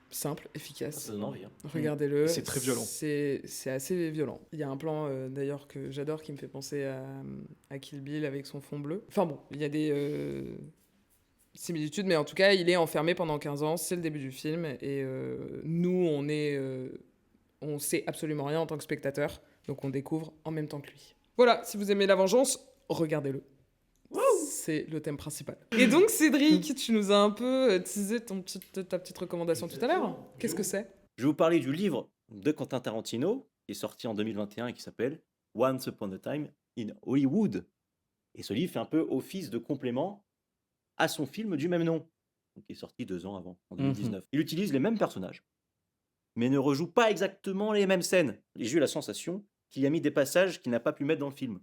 Simple, efficace.
Ça donne envie. Hein.
Regardez-le.
C'est très violent.
C'est assez violent. Il y a un plan, d'ailleurs, que j'adore, qui me fait penser à Kill Bill avec son fond bleu. Enfin bon, il y a des similitudes, mais en tout cas, il est enfermé pendant 15 ans. C'est le début du film. Et nous, on sait absolument rien en tant que spectateur. Donc on découvre en même temps que lui. Voilà, si vous aimez la vengeance, regardez-le. C'est le thème principal. Et donc, Cédric, tu nous as un peu teasé ta petite recommandation tout à l'heure. Qu'est-ce que c'est ?
Je vais vous parler du livre de Quentin Tarantino, qui est sorti en 2021 et qui s'appelle Once Upon a Time in Hollywood. Et ce livre fait un peu office de complément à son film du même nom, qui est sorti 2 ans avant, en 2019. Il utilise les mêmes personnages, mais ne rejoue pas exactement les mêmes scènes. Et j'ai eu la sensation qu'il y a mis des passages qu'il n'a pas pu mettre dans le film.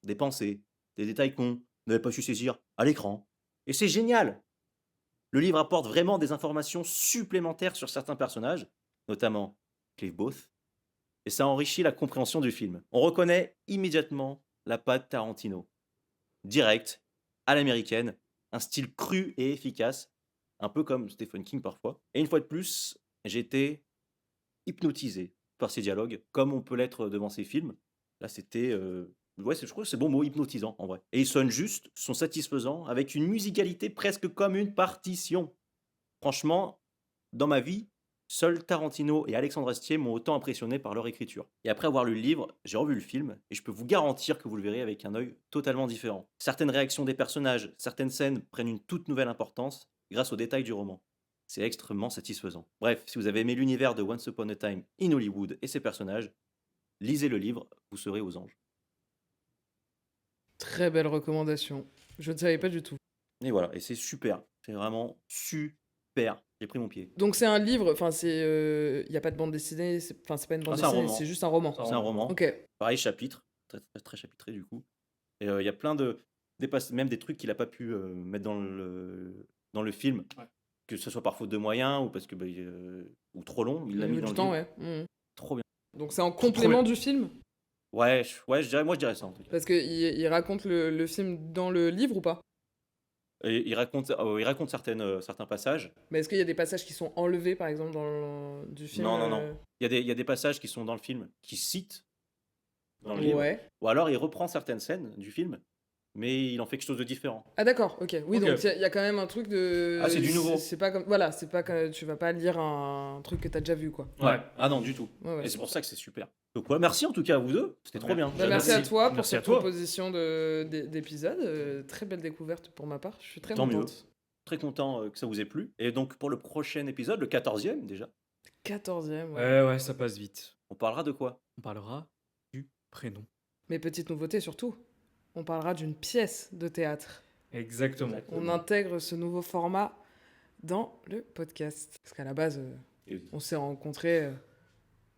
Des pensées, des détails qu'on n'avait pas su saisir à l'écran. Et c'est génial. Le livre apporte vraiment des informations supplémentaires sur certains personnages, notamment Cliff Booth, et ça enrichit la compréhension du film. On reconnaît immédiatement la patte Tarantino. Direct, à l'américaine, un style cru et efficace, un peu comme Stephen King parfois. Et une fois de plus, j'ai été hypnotisé par ces dialogues, comme on peut l'être devant ces films. Là, c'était... je crois que c'est le bon mot, hypnotisant en vrai. Et ils sonnent justes, sont satisfaisants, avec une musicalité presque comme une partition. Franchement, dans ma vie, seuls Tarantino et Alexandre Astier m'ont autant impressionné par leur écriture. Et après avoir lu le livre, j'ai revu le film, et je peux vous garantir que vous le verrez avec un œil totalement différent. Certaines réactions des personnages, certaines scènes prennent une toute nouvelle importance grâce aux détails du roman. C'est extrêmement satisfaisant. Bref, si vous avez aimé l'univers de Once Upon a Time in Hollywood et ses personnages, lisez le livre, vous serez aux anges.
Très belle recommandation. Je ne savais pas du tout.
Et voilà, et c'est super. C'est vraiment super. J'ai pris mon pied.
Donc c'est un livre, enfin il n'y a pas de bande dessinée, c'est pas une bande
c'est un
dessinée,
roman.
c'est juste un roman.
C'est un roman.
Ok.
Pareil, chapitre. Très, très, très chapitré du coup. Et il y a plein de... même des trucs qu'il n'a pas pu mettre dans le film. Ouais. Que ce soit par faute de moyens ou parce que... ou trop long. Il l'a mis dans le
temps,
livre.
ouais. Mmh.
Trop bien.
Donc c'est en complément du film ?
Ouais, je dirais ça en tout cas.
Parce qu'il raconte le film dans le livre ou pas ?
Et il raconte certains passages.
Mais est-ce qu'il y a des passages qui sont enlevés, par exemple, du film
Non, non, non. Il y a des passages qui sont dans le film qui citent dans le livre.
Ouais.
Ou alors il reprend certaines scènes du film, mais il en fait quelque chose de différent.
Ah d'accord, ok. Oui,
Ok.
donc il y a quand même un truc de...
Ah, c'est du nouveau.
C'est pas comme... Voilà, c'est pas que tu vas pas lire un truc que t'as déjà vu, quoi.
Ouais.
Ah non, du tout.
Ouais, ouais.
Et c'est pour ça que c'est super. Donc ouais, merci en tout cas à vous deux. C'était trop bien.
Bah, merci à toi pour
Merci à
cette
toi.
proposition d'épisode. Très belle découverte pour ma part. Je suis très
Tant mieux.
contente.
Très content que ça vous ait plu. Et donc pour le prochain épisode, le 14e déjà,
14e, ouais.
Ouais, ça passe vite.
on parlera de quoi?
On parlera du prénom.
Mais petite nouveauté surtout, on parlera d'une pièce de théâtre.
Exactement.
On intègre ce nouveau format dans le podcast. Parce qu'à la base,
Et-
on s'est rencontrés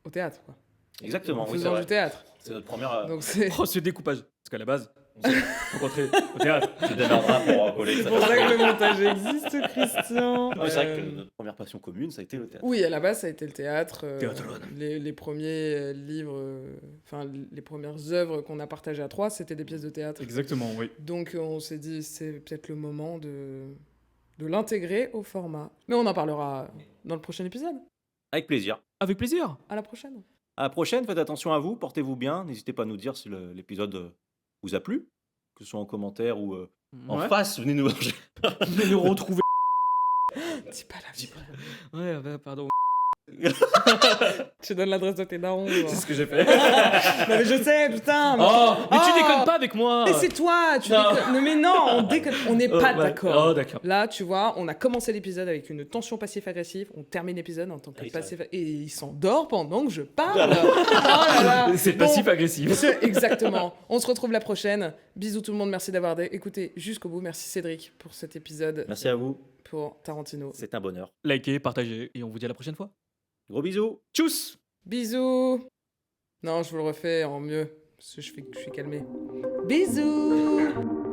au théâtre, quoi.
Exactement,
En
oui, c'est
faisant
vrai.
du théâtre.
C'est notre première.
Donc c'est
Oh, ce découpage. Parce qu'à la base, on s'est rencontrés au théâtre.
Tu te démerderas pour coller.
pour ça que le montage existe, Christian.
Ouais, c'est vrai que notre première passion commune, ça a été le théâtre.
Oui, à la base, ça a été le théâtre.
Théâtrone.
Les premiers livres, enfin, les premières œuvres qu'on a partagées à trois, c'était des pièces de théâtre.
Exactement, oui.
Donc, on s'est dit, c'est peut-être le moment de l'intégrer au format. Mais on en parlera dans le prochain épisode.
Avec plaisir.
Avec plaisir.
À la prochaine.
À la prochaine, faites attention à vous, portez-vous bien. N'hésitez pas à nous dire si l'épisode vous a plu, que ce soit en commentaire ou en
Ouais.
face. Venez nous manger.
Venez nous retrouver.
Dis pas la vie.
Ouais, bah, pardon.
Tu donnes l'adresse de tes darons. genre.
C'est ce que j'ai fait.
Non, mais je sais, putain.
Oh, mais tu
Oh.
déconnes pas avec moi.
Mais c'est toi, tu
Non.
déconnes. Non, mais non, on déconne. On n'est pas
ouais.
d'accord.
Oh, d'accord.
Là, tu vois, on a commencé l'épisode avec une tension passif-agressive. On termine l'épisode en tant que
Oui, c'est
passif. Et il s'endort pendant que je parle. Oh là là.
C'est
Bon,
passif-agressif.
Exactement. On se retrouve la prochaine. Bisous tout le monde. Merci d'avoir écouté jusqu'au bout. Merci Cédric pour cet épisode.
Merci à vous,
Pour Tarantino.
c'est un bonheur.
Likez, partagez, et on vous dit à la prochaine fois.
Gros bisous.
Tchuss.
Bisous. Non, je vous le refais en mieux. Parce que je suis calmé. Bisous.